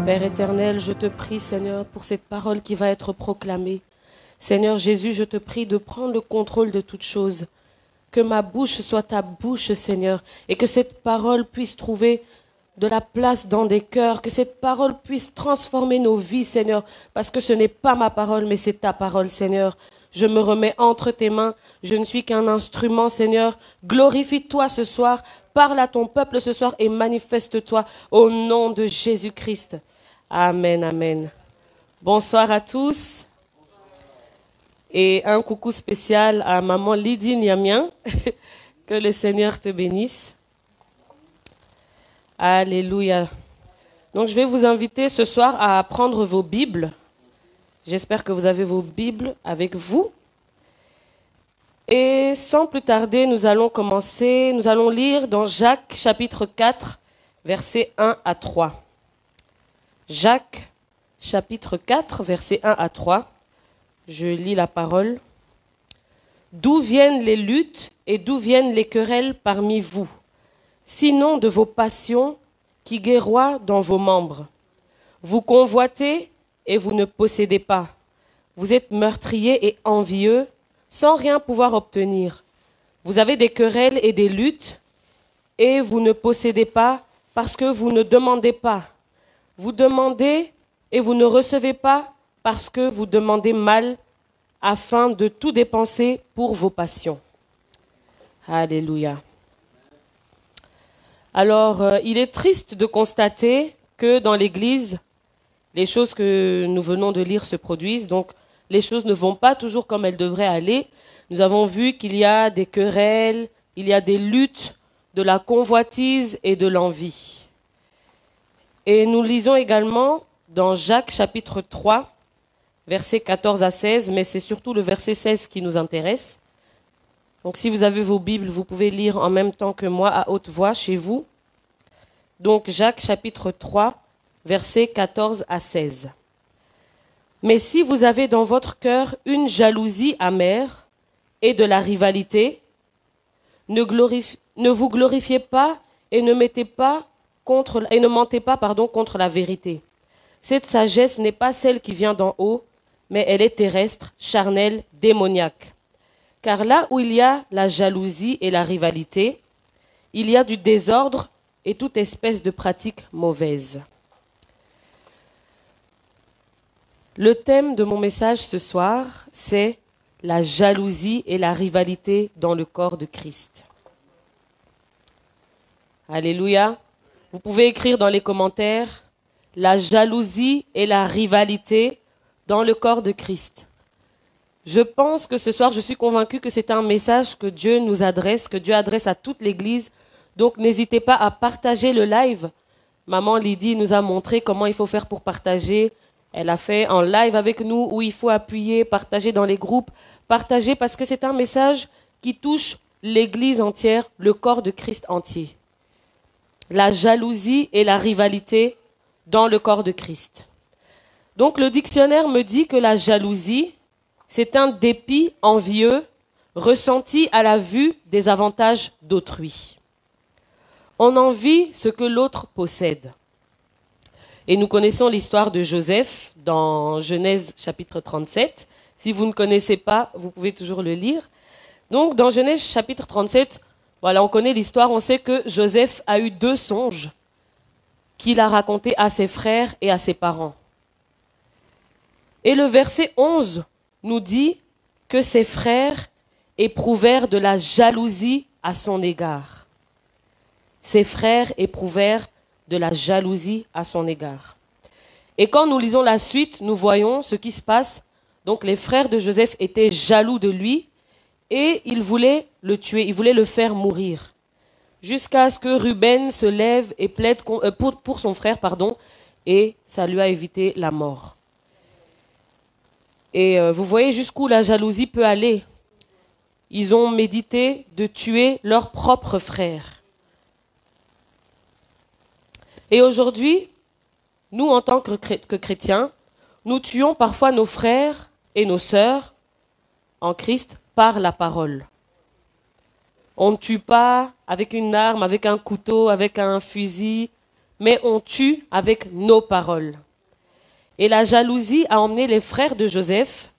Père éternel, je te prie, Seigneur, pour cette parole qui va être proclamée. Seigneur Jésus, je te prie de prendre le contrôle de toutes choses. Que ma bouche soit ta bouche, Seigneur, et que cette parole puisse trouver de la place dans des cœurs, que cette parole puisse transformer nos vies, Seigneur, parce que ce n'est pas ma parole, mais c'est ta parole, Seigneur. Je me remets entre tes mains, je ne suis qu'un instrument, Seigneur. Glorifie-toi ce soir, parle à ton peuple ce soir et manifeste-toi au nom de Jésus-Christ. Amen, amen. Bonsoir à tous. Et un coucou spécial à maman Lydie Niamien. Que le Seigneur te bénisse. Alléluia. Donc je vais vous inviter ce soir à prendre vos Bibles. J'espère que vous avez vos Bibles avec vous. Et sans plus tarder, nous allons commencer. Nous allons lire dans Jacques chapitre 4, versets 1 à 3. Jacques chapitre 4, versets 1 à 3. Je lis la parole. D'où viennent les luttes et d'où viennent les querelles parmi vous, sinon de vos passions qui guerroient dans vos membres. Vous convoitez et vous ne possédez pas. Vous êtes meurtriers et envieux, sans rien pouvoir obtenir. Vous avez des querelles et des luttes, et vous ne possédez pas parce que vous ne demandez pas. Vous demandez et vous ne recevez pas parce que vous demandez mal, afin de tout dépenser pour vos passions. Alléluia. Alors, il est triste de constater que dans l'Église, les choses que nous venons de lire se produisent. Donc, les choses ne vont pas toujours comme elles devraient aller. Nous avons vu qu'il y a des querelles, il y a des luttes, de la convoitise et de l'envie. Et nous lisons également dans Jacques chapitre 3, versets 14 à 16, mais c'est surtout le verset 16 qui nous intéresse. Donc si vous avez vos Bibles, vous pouvez lire en même temps que moi à haute voix chez vous. Donc Jacques chapitre 3, versets 14 à 16. Mais si vous avez dans votre cœur une jalousie amère et de la rivalité, ne vous glorifiez pas et ne mentez pas contre la vérité. Cette sagesse n'est pas celle qui vient d'en haut, mais elle est terrestre, charnelle, démoniaque. Car là où il y a la jalousie et la rivalité, il y a du désordre et toute espèce de pratique mauvaise. Le thème de mon message ce soir, c'est la jalousie et la rivalité dans le corps de Christ. Alléluia. Vous pouvez écrire dans les commentaires la jalousie et la rivalité dans le corps de Christ. Je pense que ce soir, je suis convaincue que c'est un message que Dieu nous adresse, que Dieu adresse à toute l'Église. Donc n'hésitez pas à partager le live. Maman Lydie nous a montré comment il faut faire pour partager. Elle a fait en live avec nous où il faut appuyer, partager dans les groupes. Partager parce que c'est un message qui touche l'Église entière, le corps de Christ entier. La jalousie et la rivalité dans le corps de Christ. Donc le dictionnaire me dit que la jalousie, c'est un dépit envieux ressenti à la vue des avantages d'autrui. On envie ce que l'autre possède. Et nous connaissons l'histoire de Joseph dans Genèse chapitre 37. Si vous ne connaissez pas, vous pouvez toujours le lire. Donc dans Genèse chapitre 37, voilà, on connaît l'histoire, on sait que Joseph a eu 2 songes qu'il a racontés à ses frères et à ses parents. Et le verset 11 nous dit que ses frères éprouvèrent de la jalousie à son égard. Ses frères éprouvèrent de la jalousie à son égard. Et quand nous lisons la suite, nous voyons ce qui se passe. Donc les frères de Joseph étaient jaloux de lui et ils voulaient le tuer, ils voulaient le faire mourir. Jusqu'à ce que Ruben se lève et plaide pour son frère, et ça lui a évité la mort. Et vous voyez jusqu'où la jalousie peut aller. Ils ont médité de tuer leur propre frère. Et aujourd'hui, nous, en tant que chrétiens, nous tuons parfois nos frères et nos sœurs en Christ par la parole. On ne tue pas avec une arme, avec un couteau, avec un fusil, mais on tue avec nos paroles. Et la jalousie a emmené les frères de Joseph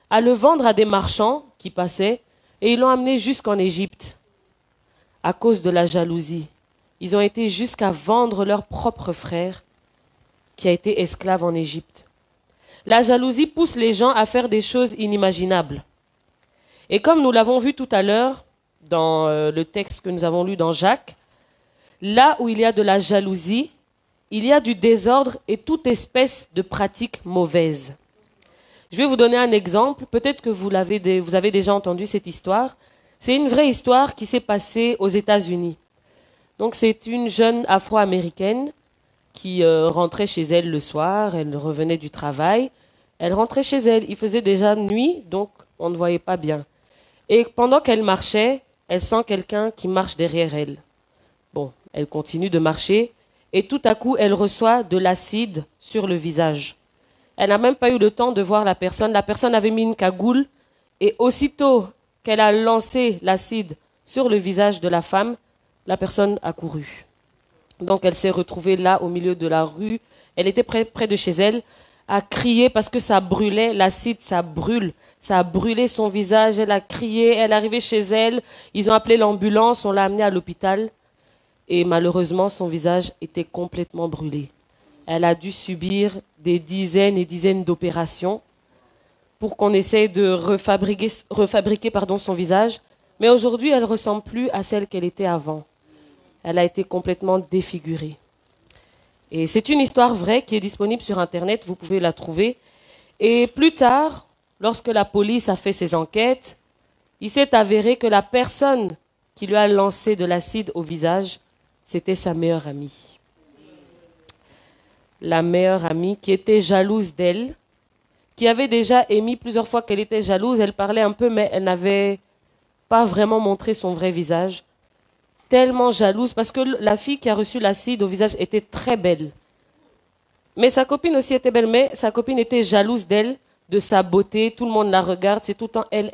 à le vendre à des marchands qui passaient, et ils l'ont amené jusqu'en Égypte. À cause de la jalousie, ils ont été jusqu'à vendre leur propre frère qui a été esclave en Égypte. La jalousie pousse les gens à faire des choses inimaginables. Et comme nous l'avons vu tout à l'heure dans le texte que nous avons lu dans Jacques, là où il y a de la jalousie, il y a du désordre et toute espèce de pratique mauvaise. Je vais vous donner un exemple. Peut-être que vous avez déjà entendu cette histoire. C'est une vraie histoire qui s'est passée aux États-Unis. Donc c'est une jeune Afro-américaine qui rentrait chez elle le soir. Elle revenait du travail. Elle rentrait chez elle. Il faisait déjà nuit, donc on ne voyait pas bien. Et pendant qu'elle marchait, elle sent quelqu'un qui marche derrière elle. Bon, elle continue de marcher. Et tout à coup, elle reçoit de l'acide sur le visage. Elle n'a même pas eu le temps de voir la personne. La personne avait mis une cagoule et aussitôt qu'elle a lancé l'acide sur le visage de la femme, la personne a couru. Donc elle s'est retrouvée là au milieu de la rue. Elle était près de chez elle, a crié parce que ça brûlait. L'acide, ça brûle. Ça a brûlé son visage. Elle a crié. Elle est arrivée chez elle. Ils ont appelé l'ambulance. On l'a amenée à l'hôpital. Et malheureusement, son visage était complètement brûlé. Elle a dû subir des dizaines et dizaines d'opérations pour qu'on essaye de refabriquer son visage. Mais aujourd'hui, elle ne ressemble plus à celle qu'elle était avant. Elle a été complètement défigurée. Et c'est une histoire vraie qui est disponible sur Internet, vous pouvez la trouver. Et plus tard, lorsque la police a fait ses enquêtes, il s'est avéré que la personne qui lui a lancé de l'acide au visage, c'était sa meilleure amie. La meilleure amie qui était jalouse d'elle, qui avait déjà émis plusieurs fois qu'elle était jalouse. Elle parlait un peu, mais elle n'avait pas vraiment montré son vrai visage. Tellement jalouse, parce que la fille qui a reçu l'acide au visage était très belle. Mais sa copine aussi était belle, mais sa copine était jalouse d'elle, de sa beauté. Tout le monde la regarde, c'est tout le temps elle.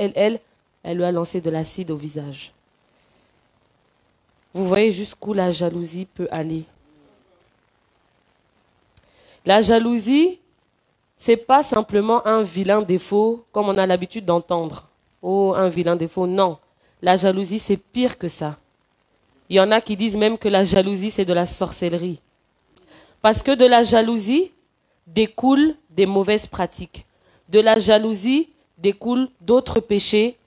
Elle lui a lancé de l'acide au visage. Vous voyez jusqu'où la jalousie peut aller. La jalousie, c'est pas simplement un vilain défaut, comme on a l'habitude d'entendre. Oh, un vilain défaut, non. La jalousie, c'est pire que ça. Il y en a qui disent même que la jalousie, c'est de la sorcellerie. Parce que de la jalousie découlent des mauvaises pratiques. De la jalousie découlent d'autres péchés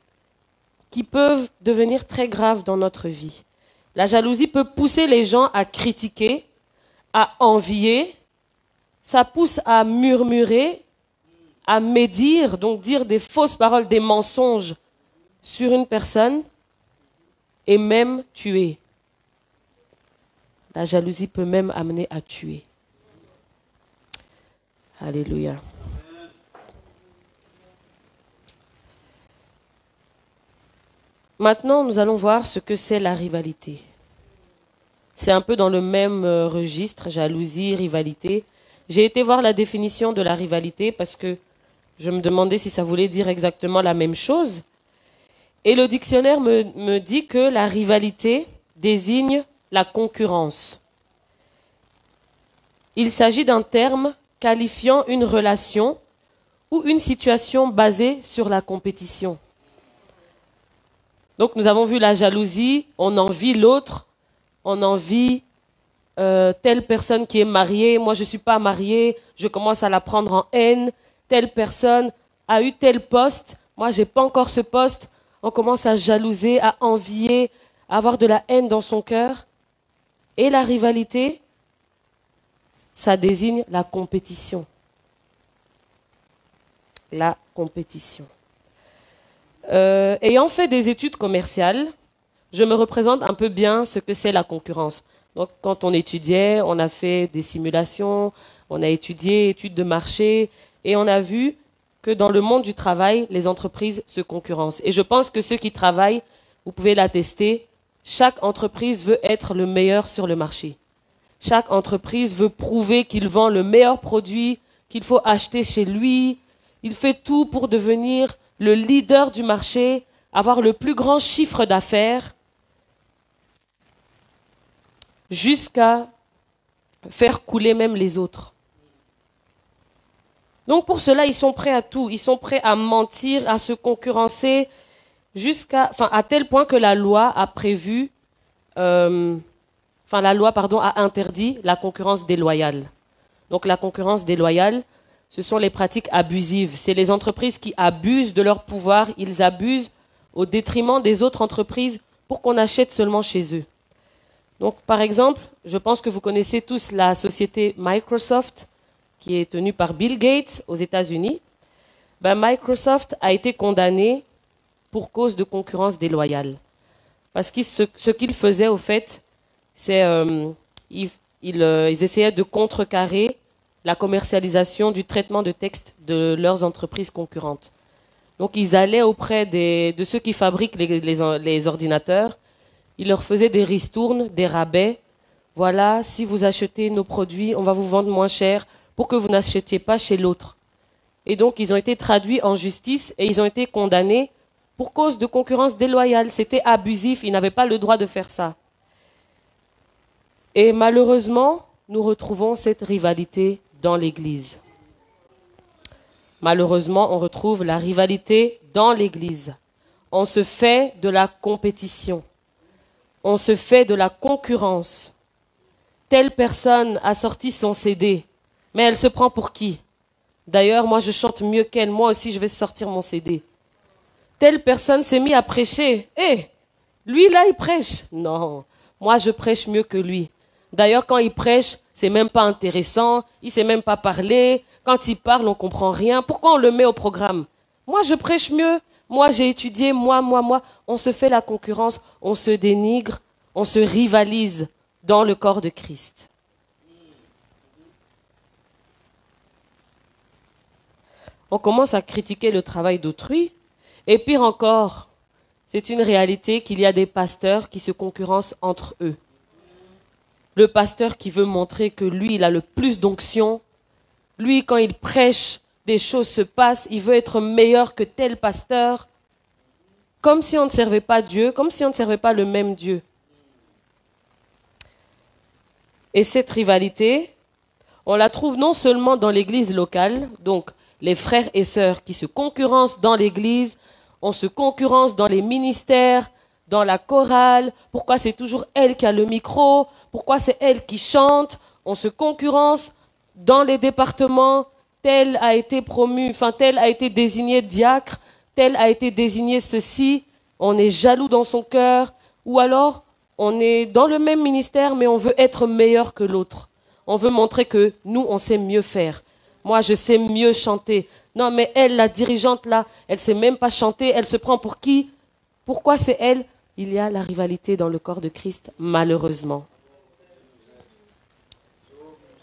qui peuvent devenir très graves dans notre vie. La jalousie peut pousser les gens à critiquer, à envier. Ça pousse à murmurer, à médire, donc dire des fausses paroles, des mensonges sur une personne et même tuer. La jalousie peut même amener à tuer. Alléluia. Maintenant, nous allons voir ce que c'est la rivalité. C'est un peu dans le même registre, jalousie, rivalité. J'ai été voir la définition de la rivalité parce que je me demandais si ça voulait dire exactement la même chose. Et le dictionnaire me dit que la rivalité désigne la concurrence. Il s'agit d'un terme qualifiant une relation ou une situation basée sur la compétition. Donc nous avons vu la jalousie, on envie l'autre, on envie telle personne qui est mariée, moi je ne suis pas mariée, je commence à la prendre en haine, telle personne a eu tel poste, moi je n'ai pas encore ce poste, on commence à jalouser, à envier, à avoir de la haine dans son cœur. Et la rivalité, ça désigne la compétition. La compétition. Ayant fait des études commerciales, je me représente un peu bien ce que c'est la concurrence. Donc, quand on étudiait, on a fait des simulations, on a étudié, études de marché, et on a vu que dans le monde du travail, les entreprises se concurrencent. Et je pense que ceux qui travaillent, vous pouvez l'attester, chaque entreprise veut être le meilleur sur le marché. Chaque entreprise veut prouver qu'il vend le meilleur produit, qu'il faut acheter chez lui. Il fait tout pour devenir le leader du marché, avoir le plus grand chiffre d'affaires, jusqu'à faire couler même les autres. Donc pour cela, ils sont prêts à tout. Ils sont prêts à mentir, à se concurrencer, à tel point que la loi a prévu, a interdit la concurrence déloyale. Donc la concurrence déloyale, ce sont les pratiques abusives. C'est les entreprises qui abusent de leur pouvoir. Ils abusent au détriment des autres entreprises pour qu'on achète seulement chez eux. Donc par exemple, je pense que vous connaissez tous la société Microsoft, qui est tenue par Bill Gates aux États-Unis. Microsoft a été condamné pour cause de concurrence déloyale. Parce que ce qu'ils faisaient, au fait, c'est ils essayaient de contrecarrer la commercialisation du traitement de texte de leurs entreprises concurrentes. Donc ils allaient auprès de ceux qui fabriquent les ordinateurs, ils leur faisaient des ristournes, des rabais. Voilà, si vous achetez nos produits, on va vous vendre moins cher pour que vous n'achetiez pas chez l'autre. Et donc ils ont été traduits en justice et ils ont été condamnés pour cause de concurrence déloyale. C'était abusif, ils n'avaient pas le droit de faire ça. Et malheureusement, nous retrouvons cette rivalité dans l'Église. Malheureusement, on retrouve la rivalité dans l'Église. On se fait de la compétition. On se fait de la concurrence. Telle personne a sorti son CD, mais elle se prend pour qui? D'ailleurs, moi je chante mieux qu'elle, moi aussi je vais sortir mon CD. Telle personne s'est mise à prêcher. Lui là il prêche. Non, moi je prêche mieux que lui. D'ailleurs, quand il prêche, c'est même pas intéressant, il sait même pas parler. Quand il parle, on comprend rien. Pourquoi on le met au programme? Moi, je prêche mieux. Moi, j'ai étudié. Moi. On se fait la concurrence, on se dénigre, on se rivalise dans le corps de Christ. On commence à critiquer le travail d'autrui. Et pire encore, c'est une réalité qu'il y a des pasteurs qui se concurrencent entre eux. Le pasteur qui veut montrer que lui, il a le plus d'onction. Lui, quand il prêche, des choses se passent. Il veut être meilleur que tel pasteur. Comme si on ne servait pas Dieu, comme si on ne servait pas le même Dieu. Et cette rivalité, on la trouve non seulement dans l'église locale, donc les frères et sœurs qui se concurrencent dans l'église, on se concurrence dans les ministères, dans la chorale. Pourquoi c'est toujours elle qui a le micro? Pourquoi c'est elle qui chante? On se concurrence dans les départements. Tel a été promu, tel a été désigné diacre, tel a été désigné ceci. On est jaloux dans son cœur. Ou alors, on est dans le même ministère, mais on veut être meilleur que l'autre. On veut montrer que nous, on sait mieux faire. Moi, je sais mieux chanter. Non, mais elle, la dirigeante là, elle sait même pas chanter. Elle se prend pour qui? Pourquoi c'est elle? Il y a la rivalité dans le corps de Christ, malheureusement.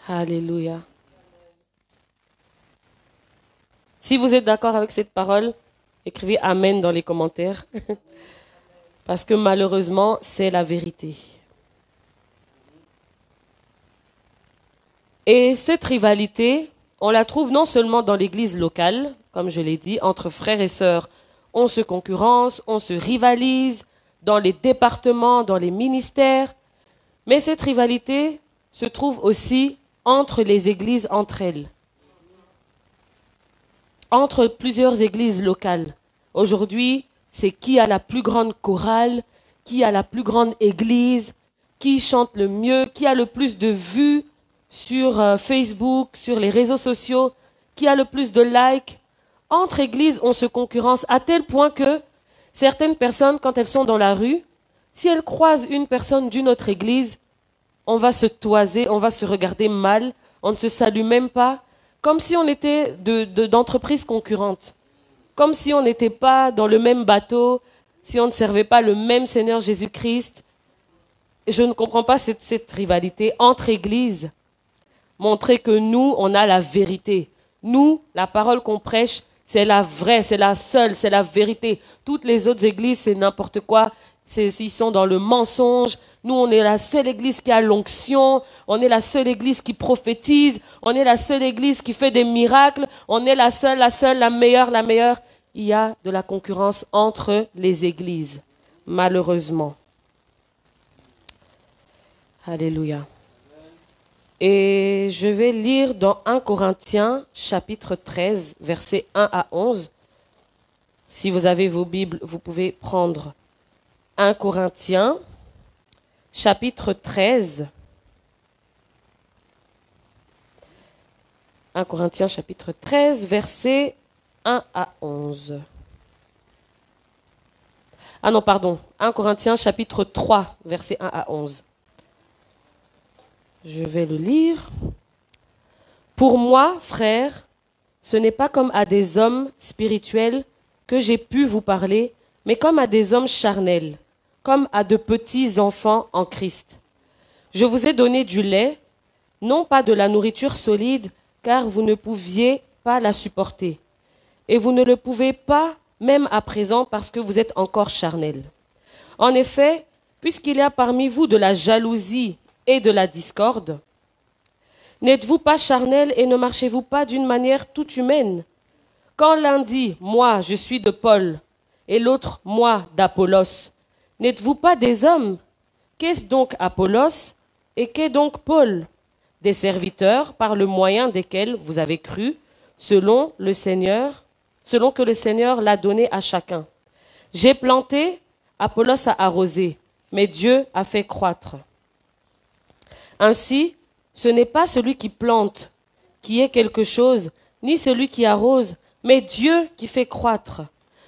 Alléluia. Si vous êtes d'accord avec cette parole, écrivez Amen dans les commentaires. Parce que malheureusement, c'est la vérité. Et cette rivalité, on la trouve non seulement dans l'église locale, comme je l'ai dit, entre frères et sœurs, on se concurrence, on se rivalise, dans les départements, dans les ministères, mais cette rivalité se trouve aussi entre les églises entre elles, entre plusieurs églises locales. Aujourd'hui, c'est qui a la plus grande chorale, qui a la plus grande église, qui chante le mieux, qui a le plus de vues sur Facebook, sur les réseaux sociaux, qui a le plus de likes. Entre églises, on se concurrence à tel point que certaines personnes, quand elles sont dans la rue, si elles croisent une personne d'une autre église, on va se toiser, on va se regarder mal, on ne se salue même pas, comme si on était d'entreprises concurrentes, comme si on n'était pas dans le même bateau, si on ne servait pas le même Seigneur Jésus-Christ. Je ne comprends pas cette rivalité entre églises. Montrer que nous, on a la vérité. Nous, la parole qu'on prêche, c'est la vraie, c'est la seule, c'est la vérité. Toutes les autres églises, c'est n'importe quoi. Ils sont dans le mensonge. Nous, on est la seule église qui a l'onction. On est la seule église qui prophétise. On est la seule église qui fait des miracles. On est la seule, la meilleure, la meilleure. Il y a de la concurrence entre les églises, malheureusement. Alléluia. Et je vais lire dans 1 Corinthiens, chapitre 13, versets 1 à 11. Si vous avez vos Bibles, vous pouvez prendre 1 Corinthiens, chapitre 13. 1 Corinthiens, chapitre 13, versets 1 à 11. Ah non, pardon. 1 Corinthiens, chapitre 3, versets 1 à 11. Je vais le lire. Pour moi, frères, ce n'est pas comme à des hommes spirituels que j'ai pu vous parler, mais comme à des hommes charnels, comme à de petits enfants en Christ. Je vous ai donné du lait, non pas de la nourriture solide, car vous ne pouviez pas la supporter. Et vous ne le pouvez pas même à présent parce que vous êtes encore charnels. En effet, puisqu'il y a parmi vous de la jalousie et de la discorde, n'êtes-vous pas charnels et ne marchez-vous pas d'une manière toute humaine? Quand l'un dit « moi, je suis de Paul » et l'autre « moi, d'Apollos », n'êtes-vous pas des hommes? Qu'est-ce donc Apollos et qu'est donc Paul? Des serviteurs par le moyen desquels vous avez cru, selon que le Seigneur l'a donné à chacun. J'ai planté, Apollos a arrosé, mais Dieu a fait croître. Ainsi, ce n'est pas celui qui plante qui est quelque chose, ni celui qui arrose, mais Dieu qui fait croître.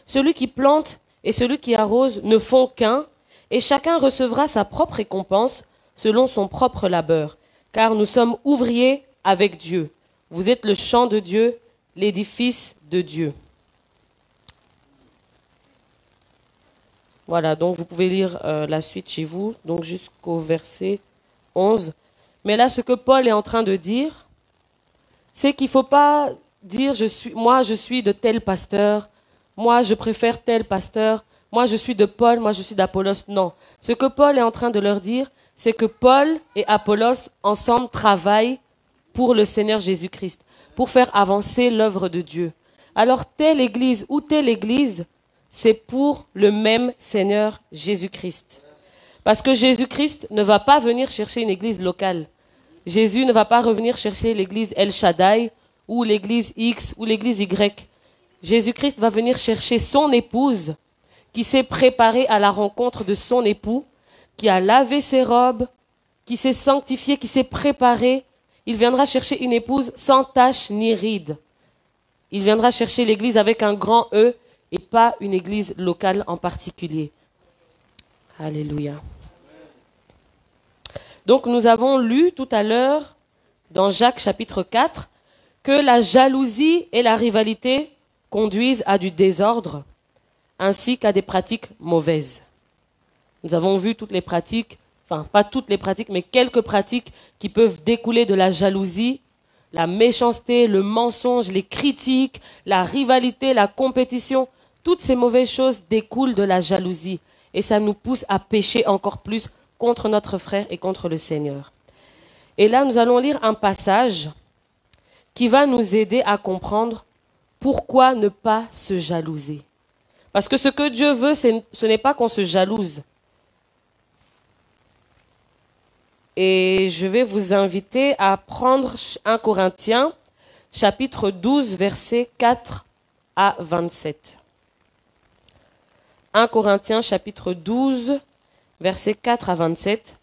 Celui qui plante et celui qui arrose ne font qu'un, et chacun recevra sa propre récompense selon son propre labeur. Car nous sommes ouvriers avec Dieu. Vous êtes le champ de Dieu, l'édifice de Dieu. Voilà, donc vous pouvez lire la suite chez vous, donc jusqu'au verset 11. Mais là, ce que Paul est en train de dire, c'est qu'il ne faut pas dire moi je suis de tel pasteur, moi je préfère tel pasteur, moi je suis de Paul, moi je suis d'Apollos. Non. Ce que Paul est en train de leur dire, c'est que Paul et Apollos ensemble travaillent pour le Seigneur Jésus-Christ, pour faire avancer l'œuvre de Dieu. Alors telle église ou telle église, c'est pour le même Seigneur Jésus-Christ. Parce que Jésus-Christ ne va pas venir chercher une église locale. Jésus ne va pas revenir chercher l'église El Shaddai ou l'église X ou l'église Y. Jésus-Christ va venir chercher son épouse qui s'est préparée à la rencontre de son époux, qui a lavé ses robes, qui s'est sanctifié, qui s'est préparé. Il viendra chercher une épouse sans tache ni ride. Il viendra chercher l'église avec un grand E et pas une église locale en particulier. Alléluia. Donc nous avons lu tout à l'heure dans Jacques chapitre 4 que la jalousie et la rivalité conduisent à du désordre ainsi qu'à des pratiques mauvaises. Nous avons vu toutes les pratiques, enfin pas toutes les pratiques, mais quelques pratiques qui peuvent découler de la jalousie, la méchanceté, le mensonge, les critiques, la rivalité, la compétition. Toutes ces mauvaises choses découlent de la jalousie et ça nous pousse à pécher encore plus contre notre frère et contre le Seigneur. Et là, nous allons lire un passage qui va nous aider à comprendre pourquoi ne pas se jalouser. Parce que ce que Dieu veut, ce n'est pas qu'on se jalouse. Et je vais vous inviter à prendre 1 Corinthiens, chapitre 12, versets 4 à 27. 1 Corinthiens, chapitre 12, versets 4 à 27.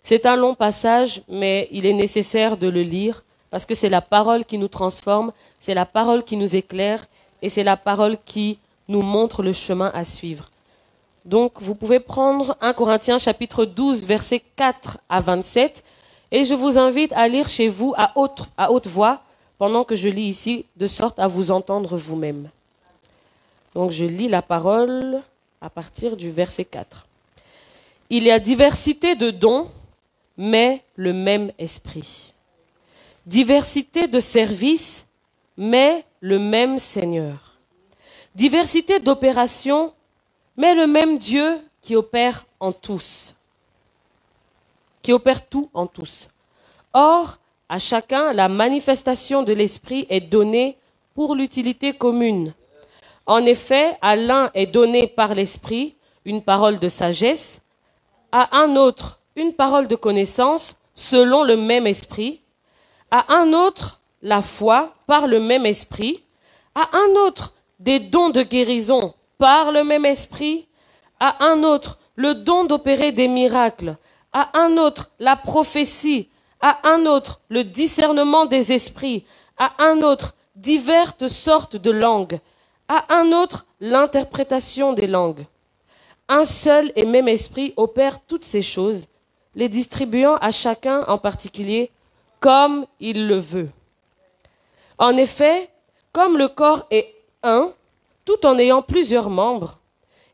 C'est un long passage, mais il est nécessaire de le lire parce que c'est la parole qui nous transforme, c'est la parole qui nous éclaire et c'est la parole qui nous montre le chemin à suivre. Donc, vous pouvez prendre 1 Corinthiens chapitre 12, versets 4 à 27, et je vous invite à lire chez vous à haute voix, pendant que je lis ici, de sorte à vous entendre vous-même. Donc, je lis la parole à partir du verset 4. Il y a diversité de dons, mais le même esprit. Diversité de services, mais le même Seigneur. Diversité d'opérations, mais le même Dieu qui opère en tous, qui opère tout en tous. Or, à chacun, la manifestation de l'Esprit est donnée pour l'utilité commune. En effet, à l'un est donné par l'Esprit une parole de sagesse, à un autre une parole de connaissance selon le même Esprit, à un autre la foi par le même esprit, à un autre des dons de guérison par le même esprit, à un autre le don d'opérer des miracles, à un autre la prophétie, à un autre le discernement des esprits, à un autre diverses sortes de langues, à un autre l'interprétation des langues. Un seul et même esprit opère toutes ces choses, les distribuant à chacun en particulier comme il le veut. En effet, comme le corps est un, tout en ayant plusieurs membres,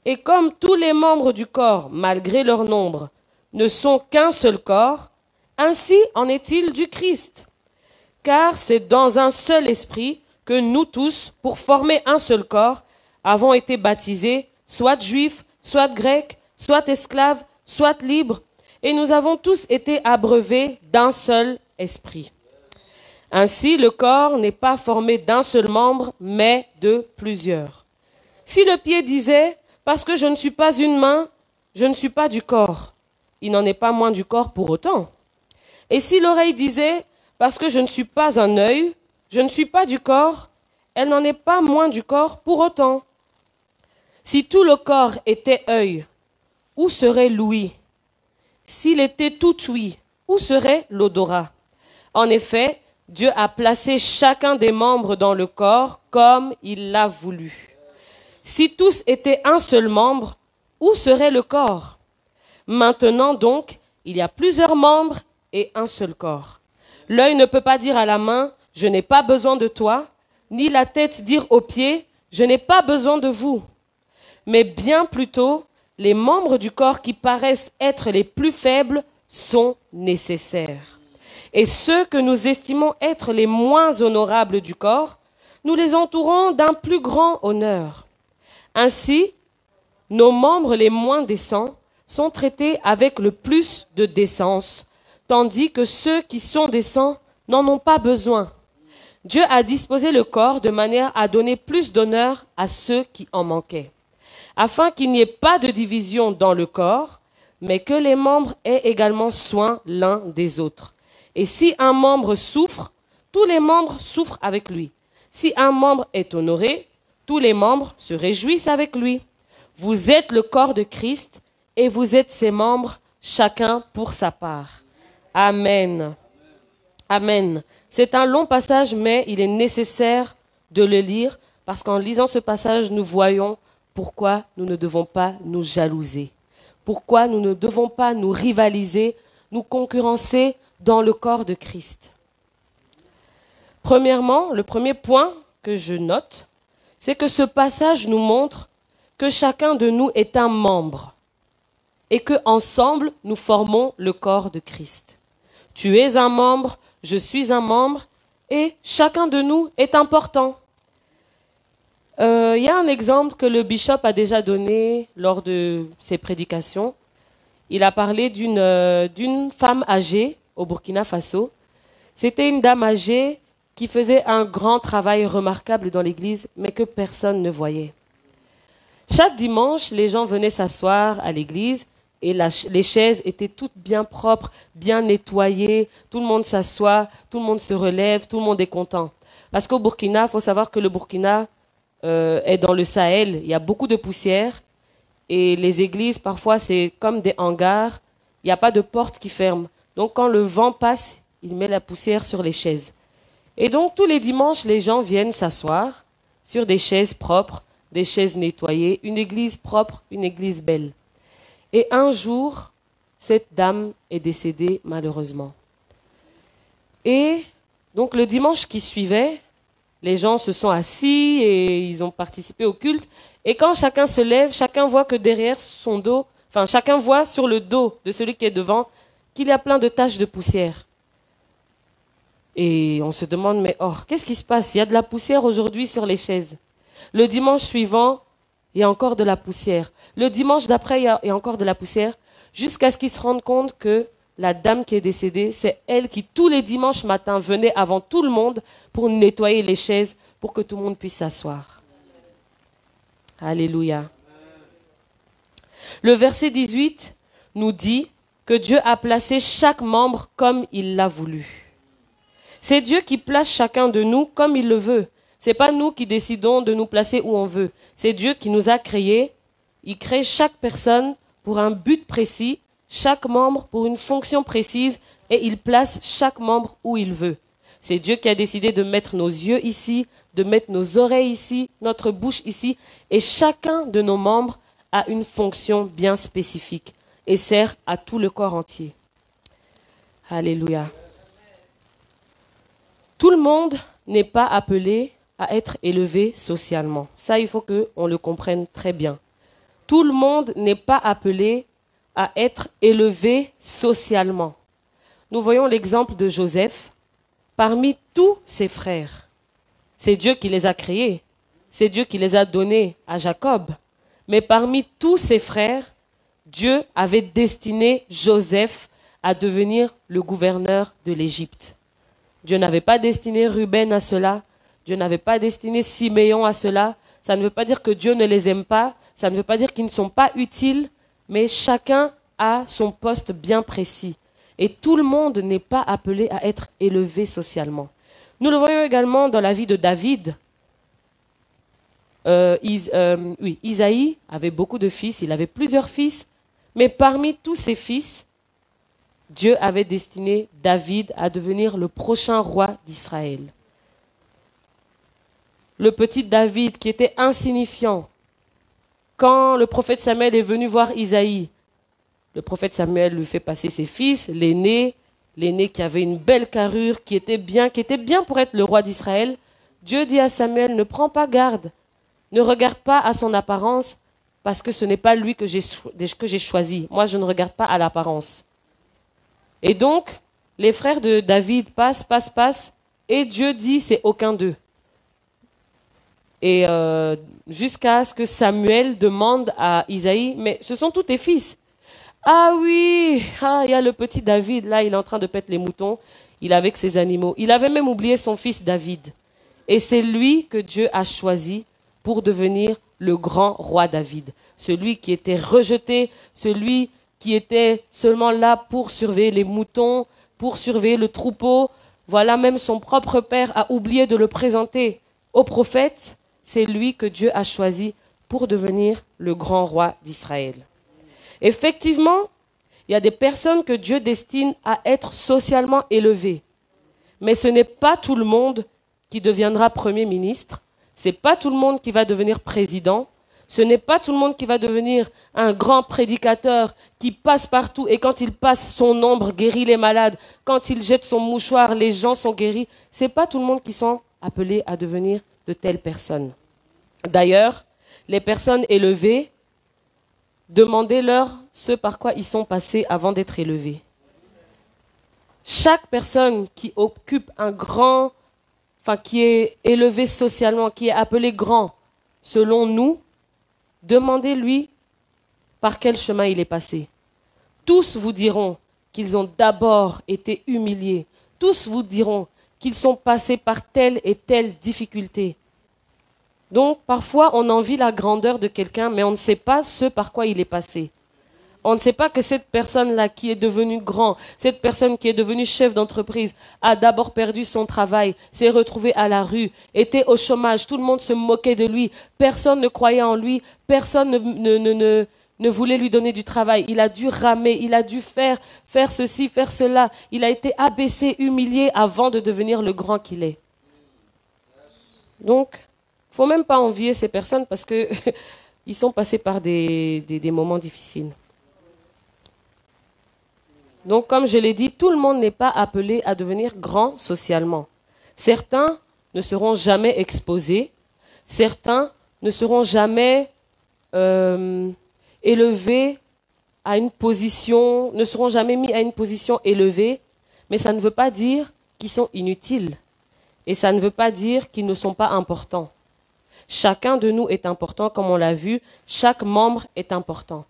et comme tous les membres du corps, malgré leur nombre, ne sont qu'un seul corps, ainsi en est-il du Christ. Car c'est dans un seul esprit que nous tous, pour former un seul corps, avons été baptisés, soit juifs, soit grecs, soit esclaves, soit libres, et nous avons tous été abreuvés d'un seul esprit. Ainsi, le corps n'est pas formé d'un seul membre, mais de plusieurs. Si le pied disait « parce que je ne suis pas une main, je ne suis pas du corps », il n'en est pas moins du corps pour autant. Et si l'oreille disait « parce que je ne suis pas un œil, je ne suis pas du corps », elle n'en est pas moins du corps pour autant. Si tout le corps était œil, où serait l'ouïe? S'il était tout ouïe, où serait l'odorat? En effet, Dieu a placé chacun des membres dans le corps comme il l'a voulu. Si tous étaient un seul membre, où serait le corps? Maintenant donc, il y a plusieurs membres et un seul corps. L'œil ne peut pas dire à la main « je n'ai pas besoin de toi », ni la tête dire aux pieds « je n'ai pas besoin de vous ». Mais bien plutôt, les membres du corps qui paraissent être les plus faibles sont nécessaires. Et ceux que nous estimons être les moins honorables du corps, nous les entourons d'un plus grand honneur. Ainsi, nos membres les moins décents sont traités avec le plus de décence, tandis que ceux qui sont décents n'en ont pas besoin. Dieu a disposé le corps de manière à donner plus d'honneur à ceux qui en manquaient, afin qu'il n'y ait pas de division dans le corps, mais que les membres aient également soin l'un des autres. Et si un membre souffre, tous les membres souffrent avec lui. Si un membre est honoré, tous les membres se réjouissent avec lui. Vous êtes le corps de Christ et vous êtes ses membres, chacun pour sa part. Amen. Amen. C'est un long passage, mais il est nécessaire de le lire parce qu'en lisant ce passage, nous voyons pourquoi nous ne devons pas nous jalouser, pourquoi nous ne devons pas nous rivaliser, nous concurrencer dans le corps de Christ. Premièrement, le premier point que je note, c'est que ce passage nous montre que chacun de nous est un membre et que ensemble nous formons le corps de Christ. Tu es un membre, je suis un membre et chacun de nous est important. Il y a un exemple que le bishop a déjà donné lors de ses prédications. Il a parlé d'une femme âgée au Burkina Faso. C'était une dame âgée qui faisait un grand travail remarquable dans l'église, mais que personne ne voyait. Chaque dimanche, les gens venaient s'asseoir à l'église et les chaises étaient toutes bien propres, bien nettoyées. Tout le monde s'assoit, tout le monde se relève, tout le monde est content. Parce qu'au Burkina, il faut savoir que le Burkina est dans le Sahel. Il y a beaucoup de poussière et les églises, parfois, c'est comme des hangars. Il n'y a pas de porte qui ferme. Donc, quand le vent passe, il met la poussière sur les chaises. Et donc, tous les dimanches, les gens viennent s'asseoir sur des chaises propres, des chaises nettoyées, une église propre, une église belle. Et un jour, cette dame est décédée, malheureusement. Et donc, le dimanche qui suivait, les gens se sont assis et ils ont participé au culte. Et quand chacun se lève, chacun voit que derrière son dos, enfin, chacun voit sur le dos de celui qui est devant qu'il y a plein de taches de poussière. Et on se demande, mais oh, qu'est-ce qui se passe? Il y a de la poussière aujourd'hui sur les chaises. Le dimanche suivant, il y a encore de la poussière. Le dimanche d'après, il y a encore de la poussière, jusqu'à ce qu'ils se rendent compte que la dame qui est décédée, c'est elle qui, tous les dimanches matins, venait avant tout le monde pour nettoyer les chaises, pour que tout le monde puisse s'asseoir. Alléluia. Le verset 18 nous dit que Dieu a placé chaque membre comme il l'a voulu. C'est Dieu qui place chacun de nous comme il le veut. C'est pas nous qui décidons de nous placer où on veut. C'est Dieu qui nous a créés. Il crée chaque personne pour un but précis, chaque membre pour une fonction précise, et il place chaque membre où il veut. C'est Dieu qui a décidé de mettre nos yeux ici, de mettre nos oreilles ici, notre bouche ici, et chacun de nos membres a une fonction bien spécifique et sert à tout le corps entier. Alléluia. Tout le monde n'est pas appelé à être élevé socialement. Ça, il faut qu'on le comprenne très bien. Tout le monde n'est pas appelé à être élevé socialement. Nous voyons l'exemple de Joseph. Parmi tous ses frères, c'est Dieu qui les a créés. C'est Dieu qui les a donnés à Jacob. Mais parmi tous ses frères, Dieu avait destiné Joseph à devenir le gouverneur de l'Égypte. Dieu n'avait pas destiné Ruben à cela. Dieu n'avait pas destiné Siméon à cela. Ça ne veut pas dire que Dieu ne les aime pas. Ça ne veut pas dire qu'ils ne sont pas utiles. Mais chacun a son poste bien précis. Et tout le monde n'est pas appelé à être élevé socialement. Nous le voyons également dans la vie de David. Isaïe avait beaucoup de fils. Il avait plusieurs fils. Mais parmi tous ses fils, Dieu avait destiné David à devenir le prochain roi d'Israël. Le petit David qui était insignifiant, quand le prophète Samuel est venu voir Isaïe, le prophète Samuel lui fait passer ses fils, l'aîné qui avait une belle carrure, qui était bien pour être le roi d'Israël. Dieu dit à Samuel, ne prends pas garde, ne regarde pas à son apparence, parce que ce n'est pas lui que j'ai choisi. Moi, je ne regarde pas à l'apparence. Et donc, les frères de David passent, et Dieu dit, c'est aucun d'eux. Et jusqu'à ce que Samuel demande à Isaïe, mais ce sont tous tes fils. Ah oui, il y a le petit David, là, il est en train de pète les moutons, il est avec ses animaux. Il avait même oublié son fils David. Et c'est lui que Dieu a choisi pour devenir le grand roi David. Celui qui était rejeté, celui qui était seulement là pour surveiller les moutons, pour surveiller le troupeau. Voilà, même son propre père a oublié de le présenter au prophète. C'est lui que Dieu a choisi pour devenir le grand roi d'Israël. Effectivement, il y a des personnes que Dieu destine à être socialement élevées. Mais ce n'est pas tout le monde qui deviendra Premier ministre. Ce n'est pas tout le monde qui va devenir président. Ce n'est pas tout le monde qui va devenir un grand prédicateur qui passe partout et quand il passe, son ombre guérit les malades. Quand il jette son mouchoir, les gens sont guéris. Ce n'est pas tout le monde qui sont appelés à devenir de telles personnes. D'ailleurs, les personnes élevées, demandez-leur ce par quoi ils sont passés avant d'être élevés. Chaque personne qui occupe qui est élevée socialement, qui est appelée grand, selon nous, demandez-lui par quel chemin il est passé. Tous vous diront qu'ils ont d'abord été humiliés. Tous vous diront qu'ils sont passés par telle et telle difficulté. Donc, parfois, on envie la grandeur de quelqu'un, mais on ne sait pas ce par quoi il est passé. On ne sait pas que cette personne-là qui est devenue grand, cette personne qui est devenue chef d'entreprise, a d'abord perdu son travail, s'est retrouvé à la rue, était au chômage, tout le monde se moquait de lui, personne ne croyait en lui, personne ne voulait lui donner du travail. Il a dû ramer, il a dû faire ceci, faire cela. Il a été abaissé, humilié avant de devenir le grand qu'il est. Donc, il ne faut même pas envier ces personnes parce que ils sont passés par des moments difficiles. Donc, comme je l'ai dit, tout le monde n'est pas appelé à devenir grand socialement. Certains ne seront jamais exposés, certains ne seront jamais élevés à une position, ne seront jamais mis à une position élevée, mais ça ne veut pas dire qu'ils sont inutiles. Et ça ne veut pas dire qu'ils ne sont pas importants. Chacun de nous est important, comme on l'a vu, chaque membre est important.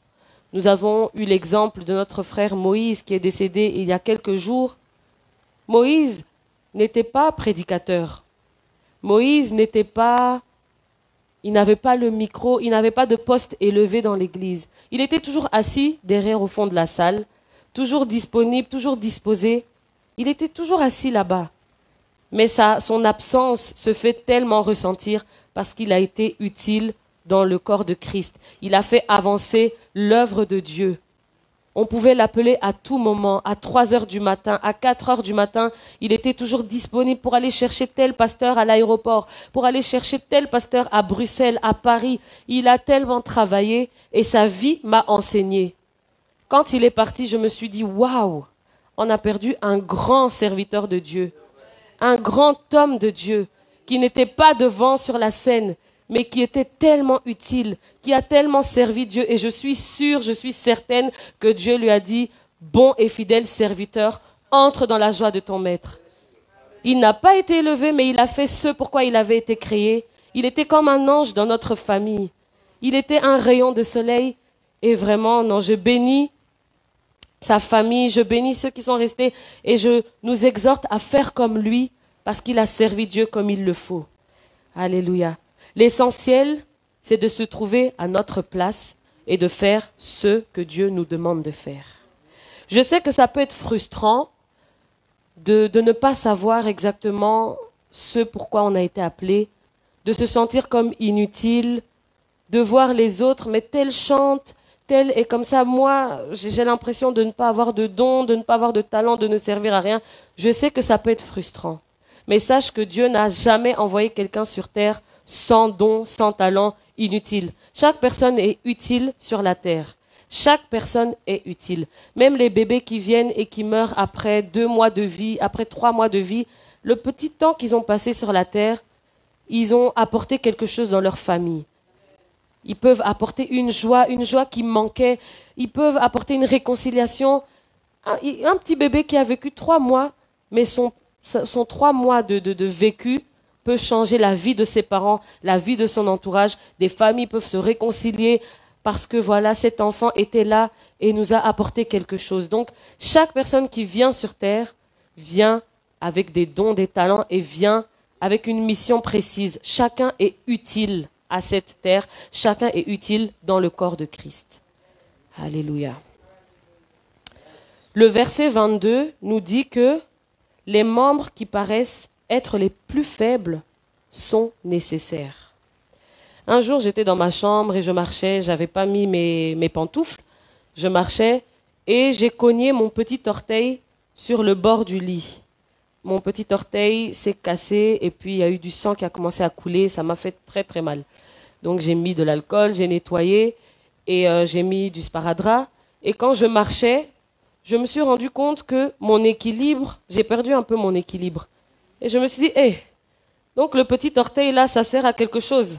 Nous avons eu l'exemple de notre frère Moïse qui est décédé il y a quelques jours. Moïse n'était pas prédicateur. Moïse n'avait pas le micro, il n'avait pas de poste élevé dans l'église. Il était toujours assis derrière au fond de la salle, toujours disponible, toujours disposé. Il était toujours assis là-bas. Mais son absence se fait tellement ressentir parce qu'il a été utile dans le corps de Christ. Il a fait avancer l'œuvre de Dieu. On pouvait l'appeler à tout moment, à 3 heures du matin, à 4 heures du matin. Il était toujours disponible pour aller chercher tel pasteur à l'aéroport, pour aller chercher tel pasteur à Bruxelles, à Paris. Il a tellement travaillé et sa vie m'a enseigné. Quand il est parti, je me suis dit, waouh, on a perdu un grand serviteur de Dieu, un grand homme de Dieu qui n'était pas devant sur la scène, mais qui était tellement utile, qui a tellement servi Dieu. Et je suis sûre, je suis certaine que Dieu lui a dit, bon et fidèle serviteur, entre dans la joie de ton maître. Il n'a pas été élevé, mais il a fait ce pourquoi il avait été créé. Il était comme un ange dans notre famille. Il était un rayon de soleil. Et vraiment, non, je bénis sa famille, je bénis ceux qui sont restés. Et je nous exhorte à faire comme lui, parce qu'il a servi Dieu comme il le faut. Alléluia. L'essentiel, c'est de se trouver à notre place et de faire ce que Dieu nous demande de faire. Je sais que ça peut être frustrant de ne pas savoir exactement ce pourquoi on a été appelé, de se sentir comme inutile, de voir les autres, mais tel chante, tel est comme ça. Moi, j'ai l'impression de ne pas avoir de don, de ne pas avoir de talent, de ne servir à rien. Je sais que ça peut être frustrant. Mais sache que Dieu n'a jamais envoyé quelqu'un sur terre sans don, sans talent, inutile. Chaque personne est utile sur la terre. Chaque personne est utile. Même les bébés qui viennent et qui meurent après 2 mois de vie, après 3 mois de vie, le petit temps qu'ils ont passé sur la terre, ils ont apporté quelque chose dans leur famille. Ils peuvent apporter une joie qui manquait. Ils peuvent apporter une réconciliation. Un petit bébé qui a vécu 3 mois, mais son 3 mois de vécu peut changer la vie de ses parents, la vie de son entourage. Des familles peuvent se réconcilier parce que voilà, cet enfant était là et nous a apporté quelque chose. Donc, chaque personne qui vient sur terre vient avec des dons, des talents et vient avec une mission précise. Chacun est utile à cette terre. Chacun est utile dans le corps de Christ. Alléluia. Le verset 22 nous dit que les membres qui paraissent être les plus faibles sont nécessaires. Un jour, j'étais dans ma chambre et je marchais, j'avais pas mis mes pantoufles, je marchais et j'ai cogné mon petit orteil sur le bord du lit. Mon petit orteil s'est cassé et puis il y a eu du sang qui a commencé à couler, ça m'a fait très très mal. Donc j'ai mis de l'alcool, j'ai nettoyé et j'ai mis du sparadrap et quand je marchais, je me suis rendu compte que mon équilibre, j'ai perdu un peu mon équilibre. Et je me suis dit, donc le petit orteil là, ça sert à quelque chose.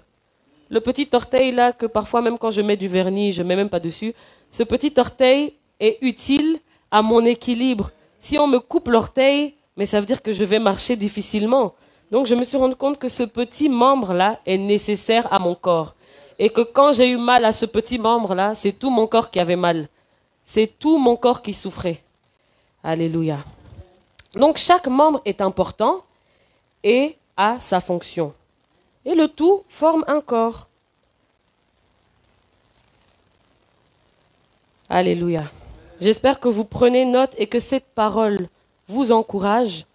Le petit orteil là, que parfois même quand je mets du vernis, je mets même pas dessus, ce petit orteil est utile à mon équilibre. Si on me coupe l'orteil, mais ça veut dire que je vais marcher difficilement. Donc je me suis rendu compte que ce petit membre là est nécessaire à mon corps. Et que quand j'ai eu mal à ce petit membre là, c'est tout mon corps qui avait mal. C'est tout mon corps qui souffrait. Alléluia. Donc chaque membre est important et a sa fonction. Et le tout forme un corps. Alléluia. J'espère que vous prenez note et que cette parole vous encourage,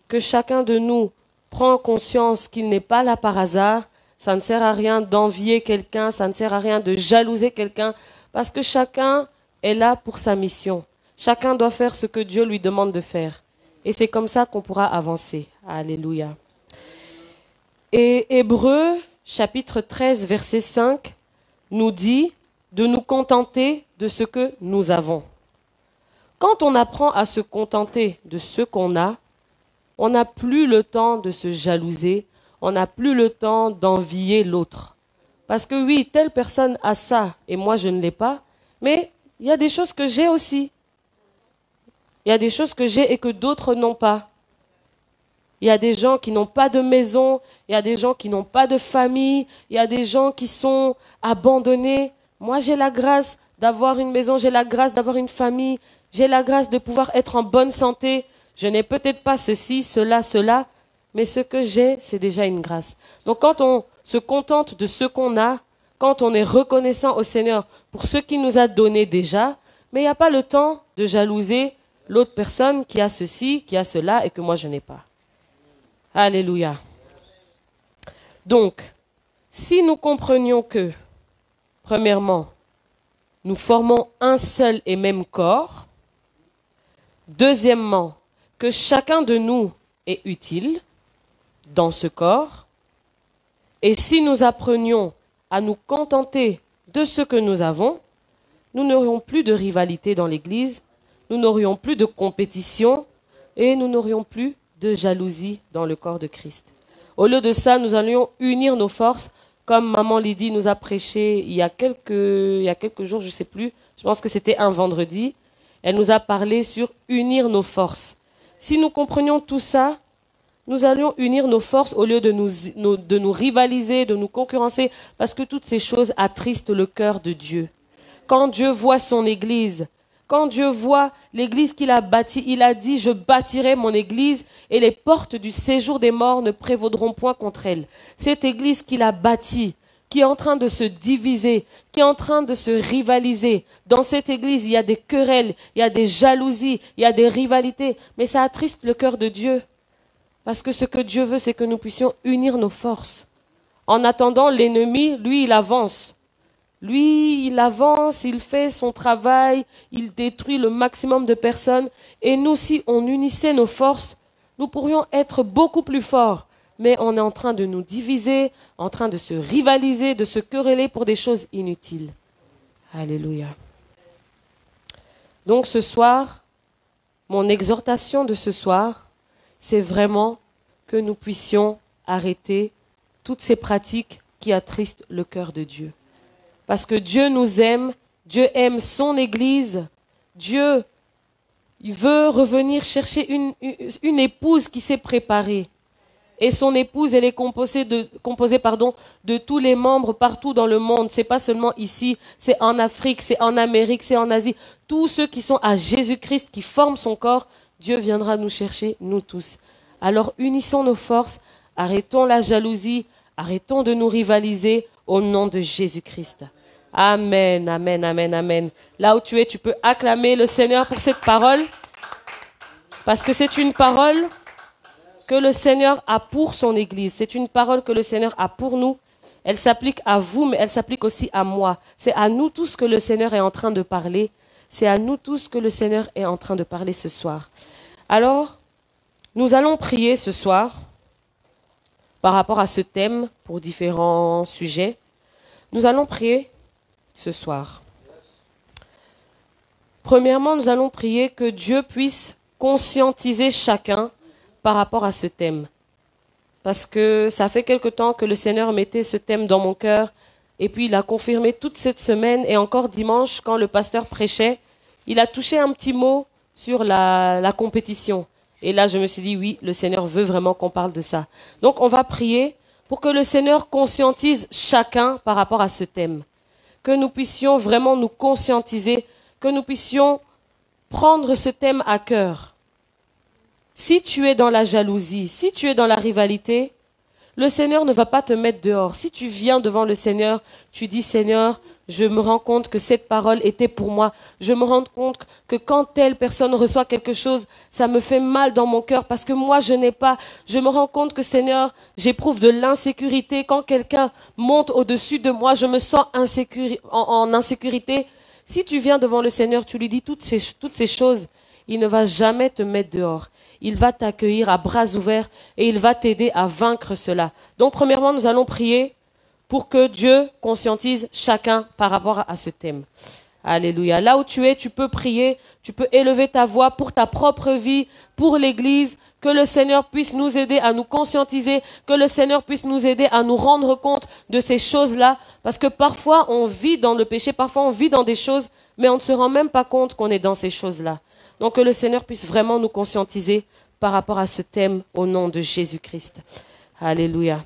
que chacun de nous prend conscience qu'il n'est pas là par hasard. Ça ne sert à rien d'envier quelqu'un, ça ne sert à rien de jalouser quelqu'un, parce que chacun est là pour sa mission. Chacun doit faire ce que Dieu lui demande de faire. Et c'est comme ça qu'on pourra avancer. Alléluia. Et Hébreux, chapitre 13, verset 5, nous dit de nous contenter de ce que nous avons. Quand on apprend à se contenter de ce qu'on a, on n'a plus le temps de se jalouser, on n'a plus le temps d'envier l'autre. Parce que oui, telle personne a ça et moi je ne l'ai pas, mais il y a des choses que j'ai aussi. Il y a des choses que j'ai et que d'autres n'ont pas. Il y a des gens qui n'ont pas de maison, il y a des gens qui n'ont pas de famille, il y a des gens qui sont abandonnés. Moi, j'ai la grâce d'avoir une maison, j'ai la grâce d'avoir une famille, j'ai la grâce de pouvoir être en bonne santé. Je n'ai peut-être pas ceci, cela, mais ce que j'ai, c'est déjà une grâce. Donc quand on se contente de ce qu'on a, quand on est reconnaissant au Seigneur pour ce qu'il nous a donné déjà, mais il n'y a pas le temps de jalouser l'autre personne qui a ceci, qui a cela et que moi je n'ai pas. Alléluia. Donc, si nous comprenions que, premièrement, nous formons un seul et même corps, deuxièmement, que chacun de nous est utile dans ce corps, et si nous apprenions à nous contenter de ce que nous avons, nous n'aurions plus de rivalité dans l'Église, nous n'aurions plus de compétition et nous n'aurions plus de jalousie dans le corps de Christ. Au lieu de ça, nous allions unir nos forces, comme Maman Lydie nous a prêché il y a quelques jours, je ne sais plus, je pense que c'était un vendredi. Elle nous a parlé sur unir nos forces. Si nous comprenions tout ça, nous allions unir nos forces au lieu de nous rivaliser, de nous concurrencer, parce que toutes ces choses attristent le cœur de Dieu. Quand Dieu voit son Église, quand Dieu voit l'Église qu'il a bâtie, il a dit « Je bâtirai mon Église et les portes du séjour des morts ne prévaudront point contre elle. » Cette Église qu'il a bâtie, qui est en train de se diviser, qui est en train de se rivaliser. Dans cette Église, il y a des querelles, il y a des jalousies, il y a des rivalités, mais ça attriste le cœur de Dieu. Parce que ce que Dieu veut, c'est que nous puissions unir nos forces. En attendant, l'ennemi, lui, il avance. Lui, il avance, il fait son travail, il détruit le maximum de personnes. Et nous, si on unissait nos forces, nous pourrions être beaucoup plus forts. Mais on est en train de nous diviser, en train de se rivaliser, de se quereller pour des choses inutiles. Alléluia. Donc ce soir, mon exhortation de ce soir, c'est vraiment que nous puissions arrêter toutes ces pratiques qui attristent le cœur de Dieu. Parce que Dieu nous aime, Dieu aime son Église, Dieu il veut revenir chercher une épouse qui s'est préparée. Et son épouse, elle est composée de tous les membres partout dans le monde. C'est pas seulement ici, c'est en Afrique, c'est en Amérique, c'est en Asie. Tous ceux qui sont à Jésus-Christ, qui forment son corps, Dieu viendra nous chercher, nous tous. Alors unissons nos forces, arrêtons la jalousie, arrêtons de nous rivaliser au nom de Jésus-Christ. Amen, amen, amen, amen. Là où tu es, tu peux acclamer le Seigneur pour cette parole, parce que c'est une parole que le Seigneur a pour son Église. C'est une parole que le Seigneur a pour nous. Elle s'applique à vous, mais elle s'applique aussi à moi. C'est à nous tous que le Seigneur est en train de parler. C'est à nous tous que le Seigneur est en train de parler ce soir. Alors, nous allons prier ce soir par rapport à ce thème pour différents sujets. Nous allons prier ce soir. Premièrement, nous allons prier que Dieu puisse conscientiser chacun par rapport à ce thème. Parce que ça fait quelque temps que le Seigneur mettait ce thème dans mon cœur et puis il a confirmé toute cette semaine et encore dimanche quand le pasteur prêchait, il a touché un petit mot sur la compétition. Et là, je me suis dit, oui, le Seigneur veut vraiment qu'on parle de ça. Donc, on va prier pour que le Seigneur conscientise chacun par rapport à ce thème. Que nous puissions vraiment nous conscientiser, que nous puissions prendre ce thème à cœur. Si tu es dans la jalousie, si tu es dans la rivalité, le Seigneur ne va pas te mettre dehors. Si tu viens devant le Seigneur, tu dis, Seigneur, je me rends compte que cette parole était pour moi. Je me rends compte que quand telle personne reçoit quelque chose, ça me fait mal dans mon cœur parce que moi, je n'ai pas. Je me rends compte que, Seigneur, j'éprouve de l'insécurité. Quand quelqu'un monte au-dessus de moi, je me sens en insécurité. Si tu viens devant le Seigneur, tu lui dis toutes ces choses, il ne va jamais te mettre dehors. Il va t'accueillir à bras ouverts et il va t'aider à vaincre cela. Donc, premièrement, nous allons prier pour que Dieu conscientise chacun par rapport à ce thème. Alléluia. Là où tu es, tu peux prier, tu peux élever ta voix pour ta propre vie, pour l'Église, que le Seigneur puisse nous aider à nous conscientiser, que le Seigneur puisse nous aider à nous rendre compte de ces choses-là, parce que parfois on vit dans le péché, parfois on vit dans des choses, mais on ne se rend même pas compte qu'on est dans ces choses-là. Donc que le Seigneur puisse vraiment nous conscientiser par rapport à ce thème au nom de Jésus-Christ. Alléluia.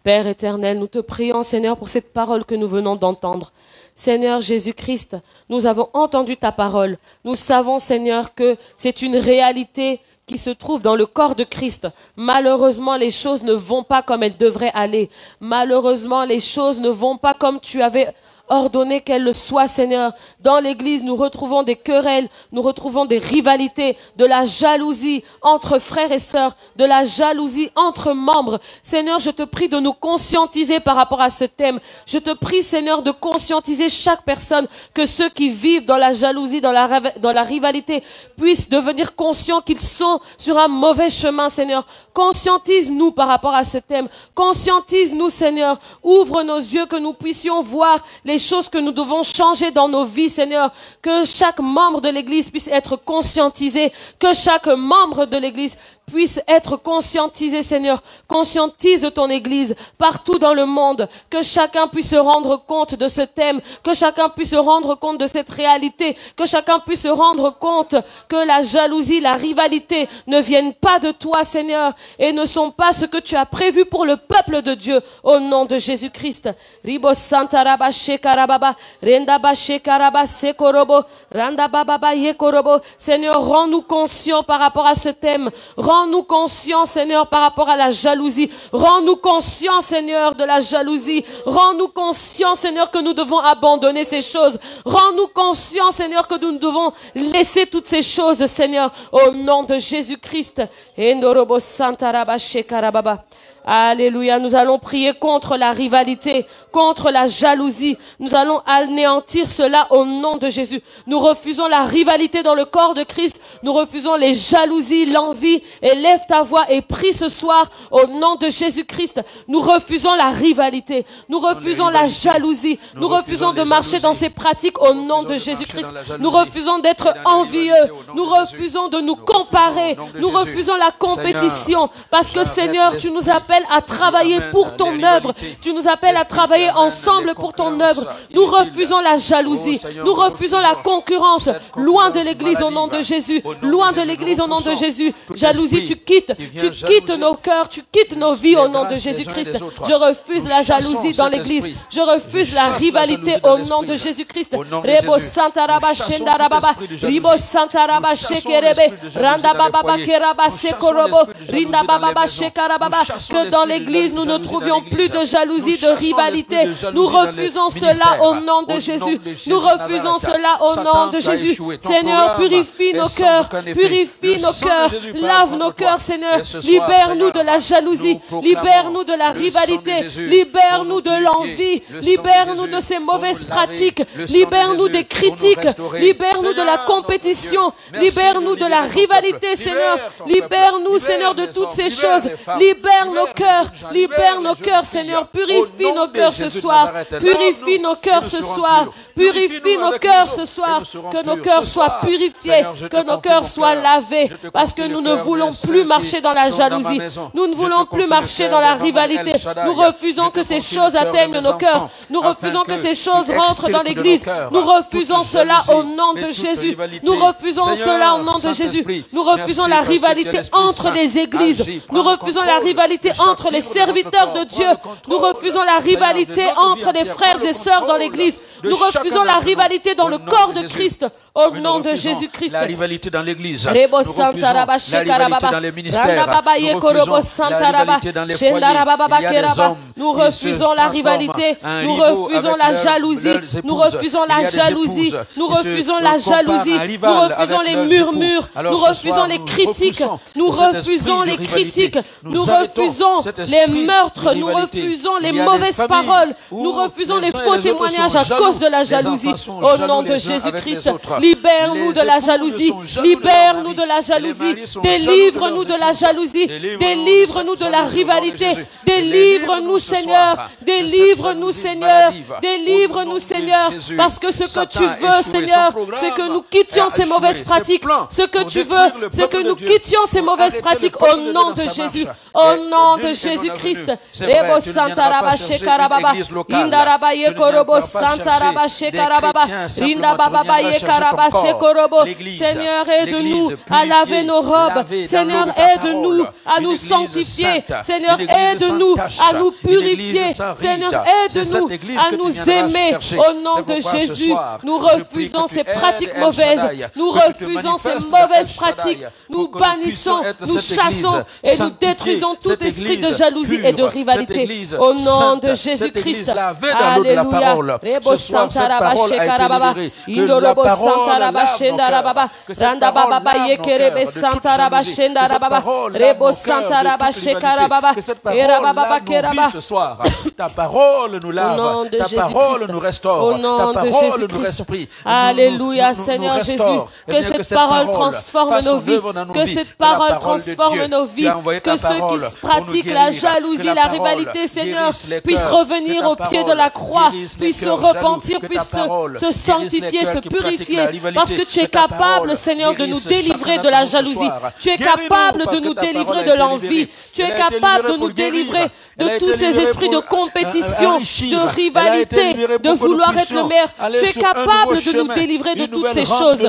Père éternel, nous te prions, Seigneur, pour cette parole que nous venons d'entendre. Seigneur Jésus-Christ, nous avons entendu ta parole. Nous savons, Seigneur, que c'est une réalité qui se trouve dans le corps de Christ. Malheureusement, les choses ne vont pas comme elles devraient aller. Malheureusement, les choses ne vont pas comme tu avais ordonné qu'elle le soit, Seigneur. Dans l'Église, nous retrouvons des querelles, nous retrouvons des rivalités, de la jalousie entre frères et sœurs, de la jalousie entre membres. Seigneur, je te prie de nous conscientiser par rapport à ce thème. Je te prie, Seigneur, de conscientiser chaque personne, que ceux qui vivent dans la jalousie, dans la rivalité, puissent devenir conscients qu'ils sont sur un mauvais chemin, Seigneur. Conscientise-nous par rapport à ce thème. Conscientise-nous, Seigneur. Ouvre nos yeux, que nous puissions voir les choses que nous devons changer dans nos vies, Seigneur. Que chaque membre de l'Église puisse être conscientisé. Que chaque membre de l'Église puisse être conscientisé, Seigneur. Conscientise ton Église partout dans le monde. Que chacun puisse se rendre compte de ce thème. Que chacun puisse se rendre compte de cette réalité. Que chacun puisse se rendre compte que la jalousie, la rivalité ne viennent pas de toi, Seigneur, et ne sont pas ce que tu as prévu pour le peuple de Dieu, au nom de Jésus-Christ. Ribo Santa Raba Shekarababa, Renda Ba Shekaraba Sekorobo, Randa Baba Yekorobo. Seigneur, rends-nous conscients par rapport à ce thème. Rends-nous conscients, Seigneur, par rapport à la jalousie. Rends-nous conscients, Seigneur, de la jalousie. Rends-nous conscients, Seigneur, que nous devons abandonner ces choses. Rends-nous conscients, Seigneur, que nous devons laisser toutes ces choses, Seigneur, au nom de Jésus-Christ. Endorobo Santa Raba Shekarababa. Alléluia, nous allons prier contre la rivalité, contre la jalousie. Nous allons anéantir cela au nom de Jésus. Nous refusons la rivalité dans le corps de Christ. Nous refusons les jalousies, l'envie. Et lève ta voix et prie ce soir au nom de Jésus-Christ. Nous refusons la rivalité. Nous refusons la jalousie. Nous refusons de marcher dans ces pratiques au nom de Jésus-Christ. Nous refusons d'être envieux. Nous refusons de nous comparer. Nous refusons la compétition. Parce que Seigneur, tu nous appelles à travailler pour ton œuvre. Tu nous appelles à travailler ensemble pour ton œuvre. Nous refusons la jalousie. Nous refusons la concurrence. Loin de l'Église au nom de Jésus. Loin de l'Église au nom de Jésus. Jalousie, tu quittes nos cœurs, tu quittes nos vies au nom de Jésus-Christ. Je refuse la jalousie dans l'Église. Je refuse la rivalité au nom de Jésus-Christ. Rebo Santa Raba Shenda Rababa. Ribo Santa Raba Shekerebe. Randa Baba Keraba Sekorobo. Rinda Baba Shekarababa. Que dans l'Église, nous ne trouvions plus de jalousie, de rivalité. Nous refusons cela au nom de Jésus. Nous refusons cela au nom de Jésus. Seigneur, purifie nos cœurs. Purifie nos cœurs. Lave nos cœurs, Seigneur. Libère-nous de la jalousie. Libère-nous de la rivalité. Libère-nous de l'envie. Libère-nous de ces mauvaises pratiques. Libère-nous des critiques. Libère-nous de la compétition. Libère-nous de la rivalité, Seigneur. Libère-nous, Seigneur, de toutes ces choses. Libère nos cœurs, Seigneur. Purifie nos cœurs ce soir. Purifie nos cœurs ce soir. Purifie nos cœurs ce soir. Que nos cœurs soient purifiés. Que nos cœurs soient lavés. Parce que nous ne voulons plus marcher dans la jalousie. Nous ne voulons plus marcher dans la rivalité. Nous refusons que ces choses atteignent nos cœurs. Nous refusons que ces choses rentrent dans l'Église. Nous refusons cela au nom de Jésus. Nous refusons cela au nom de Jésus. Nous refusons la rivalité entre les églises. Nous refusons la rivalité entre les serviteurs de Dieu. Nous refusons la rivalité entre les frères et sœurs dans l'Église. Nous refusons la rivalité dans le corps de Christ au nom de Jésus-Christ. La rivalité dans l'Église. Nous refusons la rivalité dans les ministères. Nous refusons la rivalité dans les foyers. Il y a des hommes nous refusons la rivalité. Nous refusons la jalousie. Nous refusons la jalousie. Nous refusons la jalousie. Nous refusons les murmures. Nous refusons les critiques. Nous refusons les critiques. Nous refusons les meurtres. Nous refusons les mauvaises paroles. Nous refusons les faux témoignages à cause de la jalousie. Au nom de Jésus-Christ, libère-nous de la jalousie. Libère-nous de la jalousie. Délivre-nous de la jalousie. Délivre-nous de la rivalité. Délivre-nous, Seigneur. Délivre-nous, Seigneur. Délivre-nous, Seigneur. Parce que ce que tu veux, Seigneur, c'est que nous quittions ces mauvaises pratiques. Ce que tu veux, c'est que nous quittions ces mauvaises pratiques au nom de Jésus. Au nom de Jésus-Christ. Rebo Santa Raba Shekarababa. Inda Raba Yekorobo Santa Raba Shekarababa. Inda Baba Yekaraba Sekorobo. Seigneur, aide-nous à laver nos robes. Seigneur, aide-nous à nous sanctifier. Seigneur, aide-nous à nous purifier. Seigneur, aide-nous à nous aimer. Au nom de Jésus, nous refusons ces pratiques mauvaises. Nous refusons ces mauvaises pratiques. Nous bannissons, nous chassons et nous détruisons tout esprit de jalousie et de rivalité. Au nom de Jésus-Christ. Alléluia. soir, cette parole a été libérée. Que la parole lave, mon cœur. Que cette parole lave nos cœurs de toute jalousie. Que cette parole lave nos cœurs de toute rivalité. Que cette parole lave nos vies ce soir. Ta parole nous lave. Ta parole nous restaure. Ta parole nous respire. Alléluia, Seigneur Jésus. Que cette parole transforme nos vies. Que cette parole transforme nos vies. Que ceux qui pratiquent la jalousie, la rivalité, Seigneur, puissent revenir au pied de la croix, puissent se repentir, puissent se sanctifier, se purifier. Parce que tu es capable, Seigneur, de nous délivrer de la jalousie. Tu es capable de nous délivrer de l'envie. Tu es capable de nous délivrer de tous ces esprits de compétition, de rivalité, de vouloir être le meilleur. Tu es capable de nous délivrer de toutes ces choses.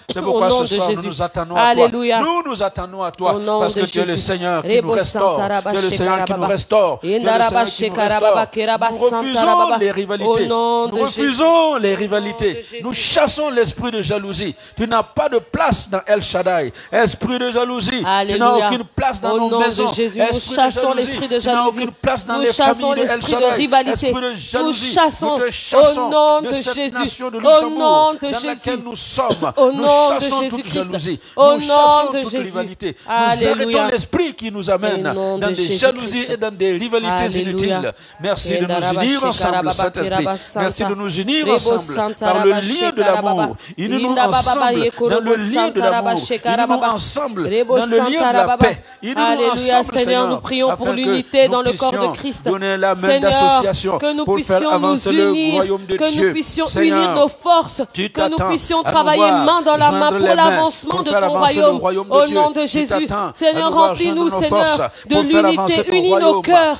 C'est pourquoi ce soir nous nous attendons à toi. Nous nous attendons à toi parce que tu es le Seigneur qui nous restaure. Tu es le Seigneur qui nous restaure. Tu es le Seigneur qui nous restaure. Nous refusons les rivalités. Nous refusons les rivalités. Nous chassons l'esprit de jalousie. Tu n'as pas de place dans El Shaddai. Esprit de jalousie. Tu n'as aucune place dans nos maisons. Nous chassons l'esprit de jalousie. Nous chassons l'esprit de rivalité. Nous chassons au nom de Jésus. Au nom de Jésus. Nous sommes. Nous chassons toute jalousie. Nous chassons toute rivalité. Nous arrêtons l'esprit qui nous amène dans des jalousies et dans des rivalités inutiles. Merci de nous unir ensemble, Saint-Esprit. Merci de nous unir ensemble par le lien de l'amour. Unissons-nous ensemble dans le lien de l'amour. Unissons-nous ensemble dans le lien de la paix. Alléluia, Seigneur, nous prions pour l'unité dans le corps de Christ. Seigneur, que nous puissions nous unir, que nous puissions unir nos forces, que nous puissions travailler main dans la main pour l'avancement de ton royaume. Au nom de Jésus, Seigneur, remplis-nous, Seigneur, de l'unité. Unis nos cœurs,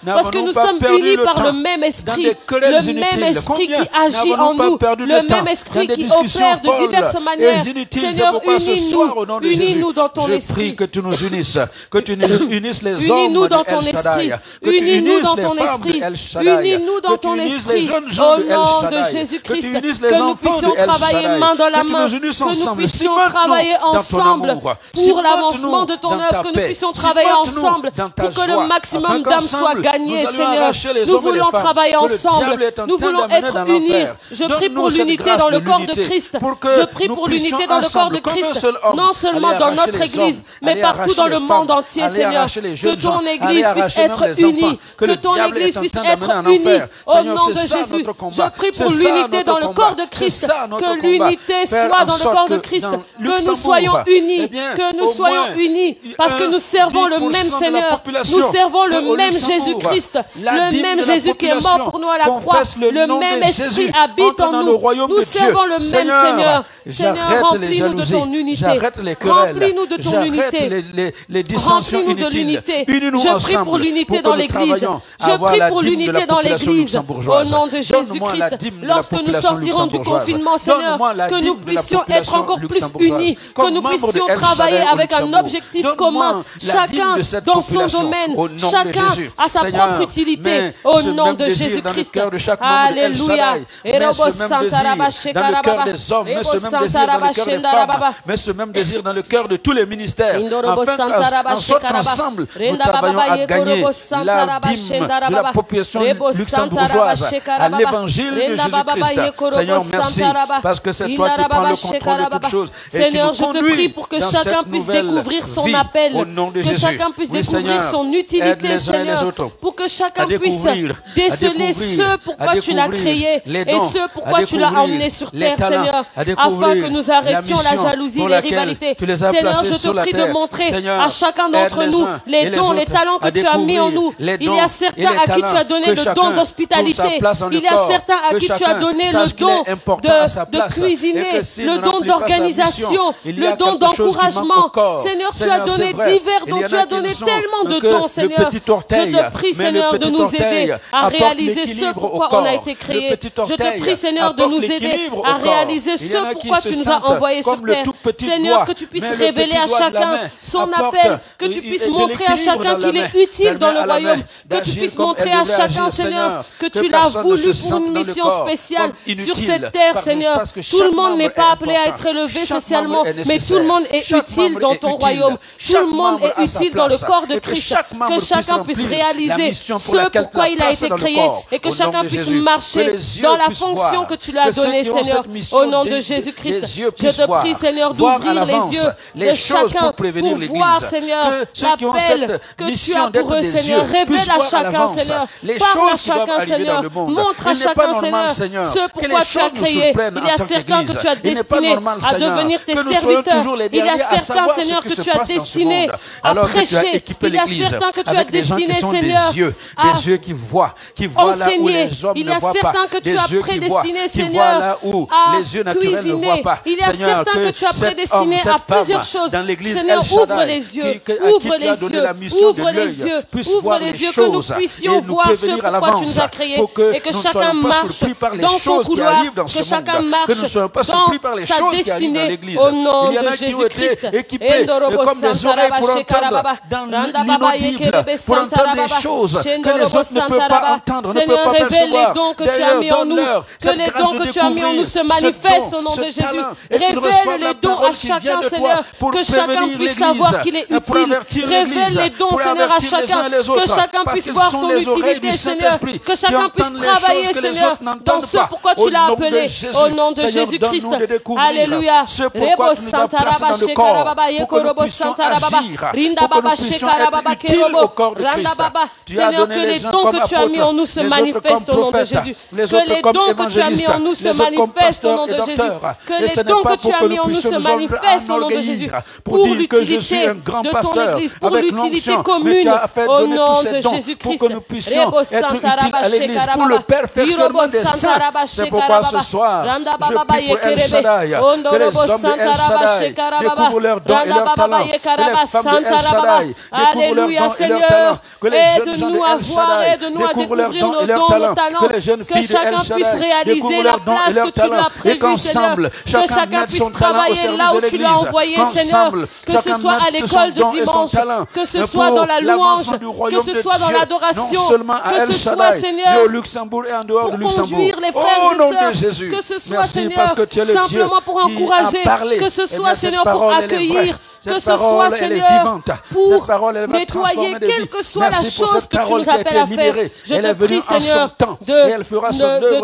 parce que nous sommes unis par le même esprit, le même esprit qui agit en nous, le même esprit qui opère de diverses manières. Seigneur, unis-nous dans ton esprit. Je prie que tu nous unisses, que tu unisses les hommes de El Shaddai, que tu unisses les femmes de El Shaddai, que tu unisses les jeunes gens de El Shaddai, que tu unisses les enfants de El Shaddai, que nous puissions travailler ensemble pour l'avancement de ton œuvre, que nous puissions travailler ensemble pour que le maximum d'âmes soient gagnées, Seigneur. Nous voulons travailler ensemble, nous voulons être unis. Je prie pour l'unité dans le corps de Christ. Je prie pour l'unité dans le corps de Christ, non seulement dans notre Église, mais partout dans le monde entier, Seigneur. Que ton Église puisse être unie, que ton Église puisse être unie au nom de Jésus. Je prie pour l'unité dans le corps de Christ, que l'unité soit dans le corps de Christ, que nous soyons unis, parce que nous servons le même Seigneur, nous servons le même Jésus-Christ, le même Jésus qui est mort pour nous à la croix, le même esprit habite en nous, nous servons le même Seigneur. Seigneur, remplis-nous de ton unité, remplis-nous de ton unité, les dissensions inutiles. Je prie pour l'unité dans l'Église, je prie pour l'unité dans l'Église, au nom de Jésus-Christ. Lorsque nous sortirons du confinement, Seigneur, que nous puissions être encore plus unis, que nous puissions travailler avec un objectif commun, chacun dans son domaine, chacun à sa propre utilité, au nom de Jésus-Christ. Alléluia. Mais ce même désir dans le cœur de tous les ministères, en sorte qu'ensemble, nous travaillons à gagner la dîme de la population luxembourgeoise à l'évangile de Jésus-Christ. Seigneur, merci, parce que c'est toi qui prends le contrôle de toutes choses et qui nous conduis dans cette nouvelle vie, au nom de Jésus. Que chacun puisse découvrir son utilité, Seigneur, pour que chacun puisse déceler ce pourquoi tu l'as créé et ce pourquoi tu l'as emmené sur terre, Seigneur, afin que nous arrêtions la jalousie et les rivalités. Seigneur, je te prie de montrer à chacun d'entre nous les dons, les talents que tu as mis en nous. Il y a certains à qui tu as donné le don d'hospitalité. Il y a certains à qui tu as donné le don de cuisiner, le don d'organisation, le don d'encouragement. Seigneur, tu as donné divers dons, tu as donné tellement de dons, Seigneur. Je te prie, Seigneur, de nous aider à réaliser ce pourquoi on a été créé. Je te prie, Seigneur, de nous aider à réaliser ce pourquoi tu nous as envoyés sur terre. Seigneur, que tu puisses révéler à chacun son appel, que tu puisses montrer à chacun qu'il est utile dans le royaume, que tu puisses montrer à chacun, Seigneur, que tu l'as voulu pour une mission spéciale sur cette terre, Seigneur. Tout le monde n'est pas appelé à être élevé socialement, mais tout le monde est utile dans ton royaume. Tout le monde est utile dans le corps de Christ. Que chacun puisse réaliser ce pourquoi il a été créé et que chacun puisse marcher dans la fonction que tu lui as donnée, Seigneur. Au nom de Jésus-Christ, je te prie, Seigneur, d'ouvrir les yeux de chacun pour voir, Seigneur, l'appel que tu as pour eux, Seigneur. Révèle à chacun, Seigneur. Parle à chacun, Seigneur. Montre à chacun, Seigneur, ce pourquoi tu as créé. Il y a certains que tu as destinés à devenir tes serviteurs. Il y a certains, Seigneur, que tu as destinés à prêcher. Il y a certains que tu as destinés, Seigneur, à qui voient enseigner. Il y a certains que tu as prédestinés, Seigneur, à cuisiner. Il y a certains que tu as prédestinés à plusieurs choses. Seigneur, ouvre les yeux, ouvre les yeux, ouvre les yeux, ouvre les yeux, que nous puissions voir ce pourquoi tu nous as créés et que chacun marche dans son couloir, que chacun marche dans sa destinée au nom de Jésus-Christ. Comme des oreilles pour entendre dans l'inaudible, pour entendre des choses que les autres ne peuvent pas entendre, ne peuvent pas percevoir. Révèle les dons que tu as mis en nous, que les dons que tu as mis en nous se manifestent au nom de Jésus. Révèle les dons à chacun, Seigneur, que chacun puisse savoir qu'il est utile. Révèle les dons, Seigneur, à chacun, que chacun puisse voir son utilité, Seigneur, que chacun puisse travailler, Seigneur, dans ce pourquoi tu l'as appelé, au nom de Jésus-Christ. Alléluia. Rebo Santa Rabba Shekarababa Yekorobo Santa Rababa Rinda Baba Shekarababa Kerobo Randa Baba. Seigneur, que les dons que tu as mis en nous se manifestent au nom de Jésus. Que les dons que tu as mis en nous se manifestent au nom de Jésus. Que les dons que tu as mis en nous se manifestent au nom de Jésus. Pour l'utilité de ton Église, pour l'utilité commune au nom de Jésus-Christ. Rebo Santa Rabba Shekarababa pour le perfectionnement des saints. C'est pourquoi ce soir, je prie pour El Shaddai, que les hommes de El Shaddai découvrent leurs dons et leurs talents, que les femmes de El Shaddai découvrent leurs dons et leurs talents, que les jeunes gens de El Shaddai découvrent leurs dons et leurs talents, que les jeunes filles de El Shaddai découvrent leurs dons et leurs talents, et qu'ensemble, chacun mette son talent au service de l'Église, qu'ensemble, chacun mette son don et son talent, que ce soit dans la louange, que ce soit dans l'adoration, que ce soit, Seigneur, au Luxembourg et en dehors du Luxembourg. Conduire les frères et sœurs, que ce soit, Seigneur, simplement pour encourager, que ce soit, Seigneur, pour accueillir, que ce soit, Seigneur, pour nettoyer, quelle que soit la chose que tu nous appelles à faire. Je te prie, Seigneur,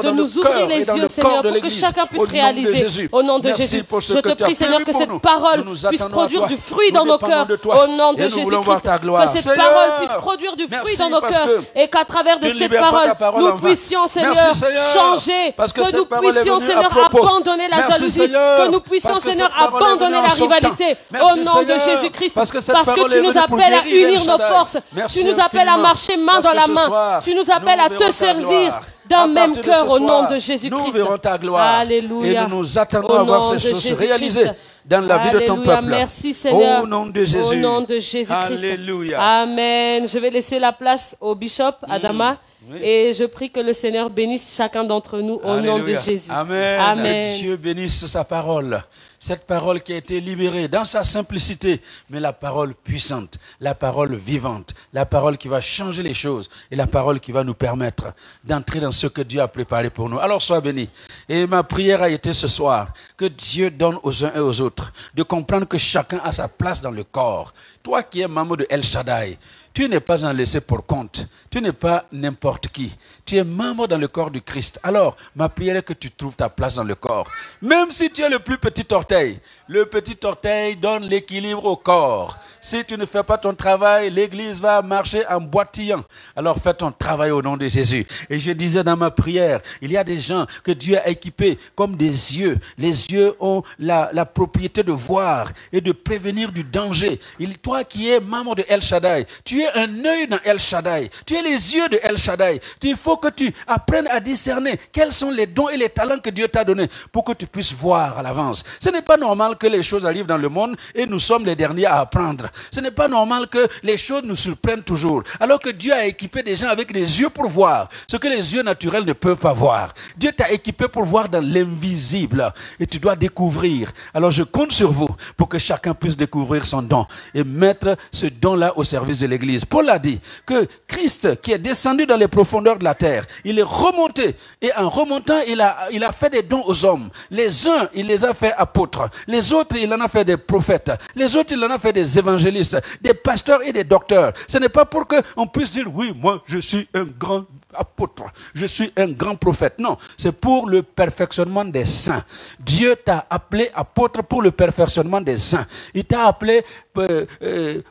de nous ouvrir les yeux, Seigneur, pour que chacun puisse réaliser au nom de Jésus. Je te prie, Seigneur, que cette parole puisse produire du fruit dans nos cœurs au nom de Jésus-Christ. Que cette parole puisse produire du fruit dans nos cœurs et qu'à travers de cette parole, nous puissions, Seigneur, changer, que nous puissions, Seigneur, abandonner la jalousie, que nous puissions, Seigneur, abandonner la rivalité au nom de Jésus-Christ, parce que tu nous appelles à unir nos forces, tu nous appelles à marcher main dans la main, tu nous appelles à te servir d'un même cœur au nom de Jésus-Christ. Nous verrons ta gloire. Alléluia. Et nous nous attendons à voir ces choses se réaliser dans la vie de ton peuple. Merci Seigneur. Au nom de Jésus. Au nom de Jésus-Christ. Alléluia. Amen. Je vais laisser la place au bishop Adama. Oui. Et je prie que le Seigneur bénisse chacun d'entre nous au nom de Jésus. Amen. Amen. Que Dieu bénisse sa parole. Cette parole qui a été libérée dans sa simplicité, mais la parole puissante, la parole vivante, la parole qui va changer les choses et la parole qui va nous permettre d'entrer dans ce que Dieu a préparé pour nous. Alors sois béni. Et ma prière a été ce soir que Dieu donne aux uns et aux autres de comprendre que chacun a sa place dans le corps. Toi qui es membre de El Shaddai, tu n'es pas un laissé pour compte. Tu n'es pas n'importe qui. Tu es membre dans le corps du Christ. Alors, ma prière est que tu trouves ta place dans le corps. Même si tu es le plus petit orteil, le petit orteil donne l'équilibre au corps. Si tu ne fais pas ton travail, l'église va marcher en boitillant. Alors fais ton travail au nom de Jésus. Et je disais dans ma prière, il y a des gens que Dieu a équipés comme des yeux. Les yeux ont la propriété de voir et de prévenir du danger. Toi qui es membre de El Shaddai, tu es un œil dans El Shaddai. Tu es les yeux de El Shaddai. Il faut que tu apprennes à discerner quels sont les dons et les talents que Dieu t'a donnés pour que tu puisses voir à l'avance. Ce n'est pas normal que les choses arrivent dans le monde et nous sommes les derniers à apprendre. Ce n'est pas normal que les choses nous surprennent toujours. Alors que Dieu a équipé des gens avec des yeux pour voir ce que les yeux naturels ne peuvent pas voir. Dieu t'a équipé pour voir dans l'invisible et tu dois découvrir. Alors je compte sur vous pour que chacun puisse découvrir son don et mettre ce don-là au service de l'Église. Paul a dit que Christ, qui est descendu dans les profondeurs de la terre, il est remonté et en remontant, il a fait des dons aux hommes. Les uns, il les a fait apôtres. Les autres, il en a fait des prophètes. Les autres, il en a fait des évangélistes, des pasteurs et des docteurs. Ce n'est pas pour qu'on puisse dire, oui, moi, je suis un grand apôtre, je suis un grand prophète. Non, c'est pour le perfectionnement des saints. Dieu t'a appelé apôtre pour le perfectionnement des saints. Il t'a appelé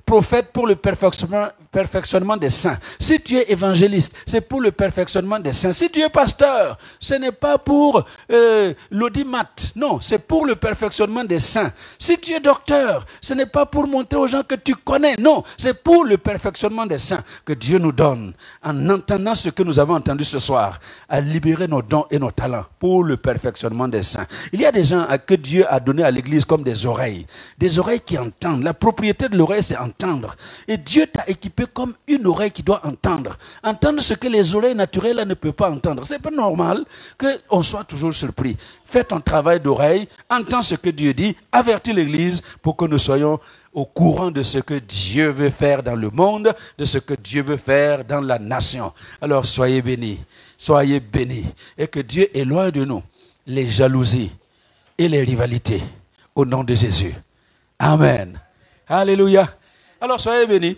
prophète pour le perfectionnement des saints. Si tu es évangéliste, c'est pour le perfectionnement des saints. Si tu es pasteur, ce n'est pas pour l'audimat. Non, c'est pour le perfectionnement des saints. Si tu es docteur, ce n'est pas pour montrer aux gens que tu connais. Non, c'est pour le perfectionnement des saints que Dieu nous donne. En entendant ce que nous avons entendu ce soir, à libérer nos dons et nos talents pour le perfectionnement des saints. Il y a des gens que Dieu a donné à l'église comme des oreilles qui entendent. La propriété de l'oreille, c'est entendre. Et Dieu t'a équipé comme une oreille qui doit entendre. Entendre ce que les oreilles naturelles ne peuvent pas entendre. C'est pas normal qu'on soit toujours surpris. Fais ton travail d'oreille, entends ce que Dieu dit, avertis l'église pour que nous soyons au courant de ce que Dieu veut faire dans le monde, de ce que Dieu veut faire dans la nation. Alors soyez bénis, et que Dieu éloigne de nous les jalousies et les rivalités au nom de Jésus. Amen. Alléluia. Alors soyez bénis.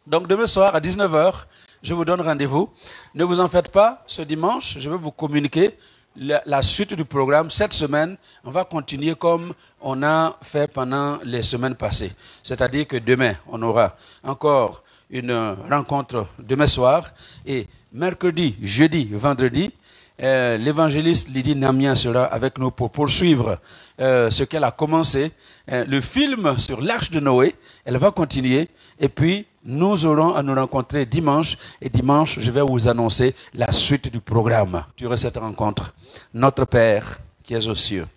Donc demain soir à 19h, je vous donne rendez-vous. Ne vous en faites pas, ce dimanche, je vais vous communiquer la suite du programme. Cette semaine, on va continuer comme on a fait pendant les semaines passées. C'est-à-dire que demain, on aura encore une rencontre demain soir. Et mercredi, jeudi, vendredi, l'évangéliste Lydie Namien sera avec nous pour poursuivre ce qu'elle a commencé. Le film sur l'Arche de Noé, elle va continuer. Et puis, nous aurons à nous rencontrer dimanche. Et dimanche, je vais vous annoncer la suite du programme. Durant cette rencontre, notre Père qui es aux cieux,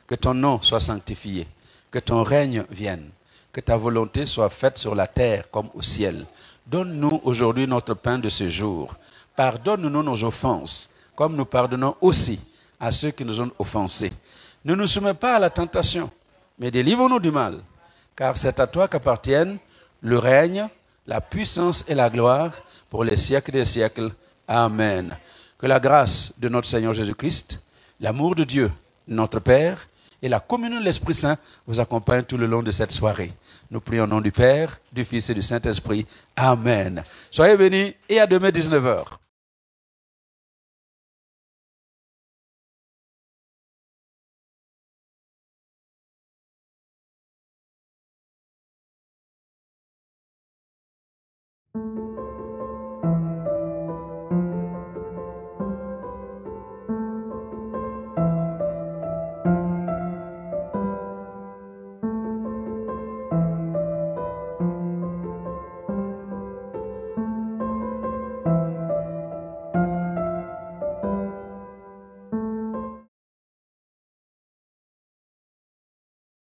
que ton nom soit sanctifié, que ton règne vienne, que ta volonté soit faite sur la terre comme au ciel. Donne-nous aujourd'hui notre pain de ce jour. Pardonne-nous nos offenses, comme nous pardonnons aussi à ceux qui nous ont offensés. Ne nous soumets pas à la tentation, mais délivre-nous du mal, car c'est à toi qu'appartiennent le règne, la puissance et la gloire pour les siècles des siècles. Amen. Que la grâce de notre Seigneur Jésus-Christ, l'amour de Dieu, notre Père, et la communion de l'Esprit Saint vous accompagnent tout le long de cette soirée. Nous prions au nom du Père, du Fils et du Saint-Esprit. Amen. Soyez bénis et à demain 19h.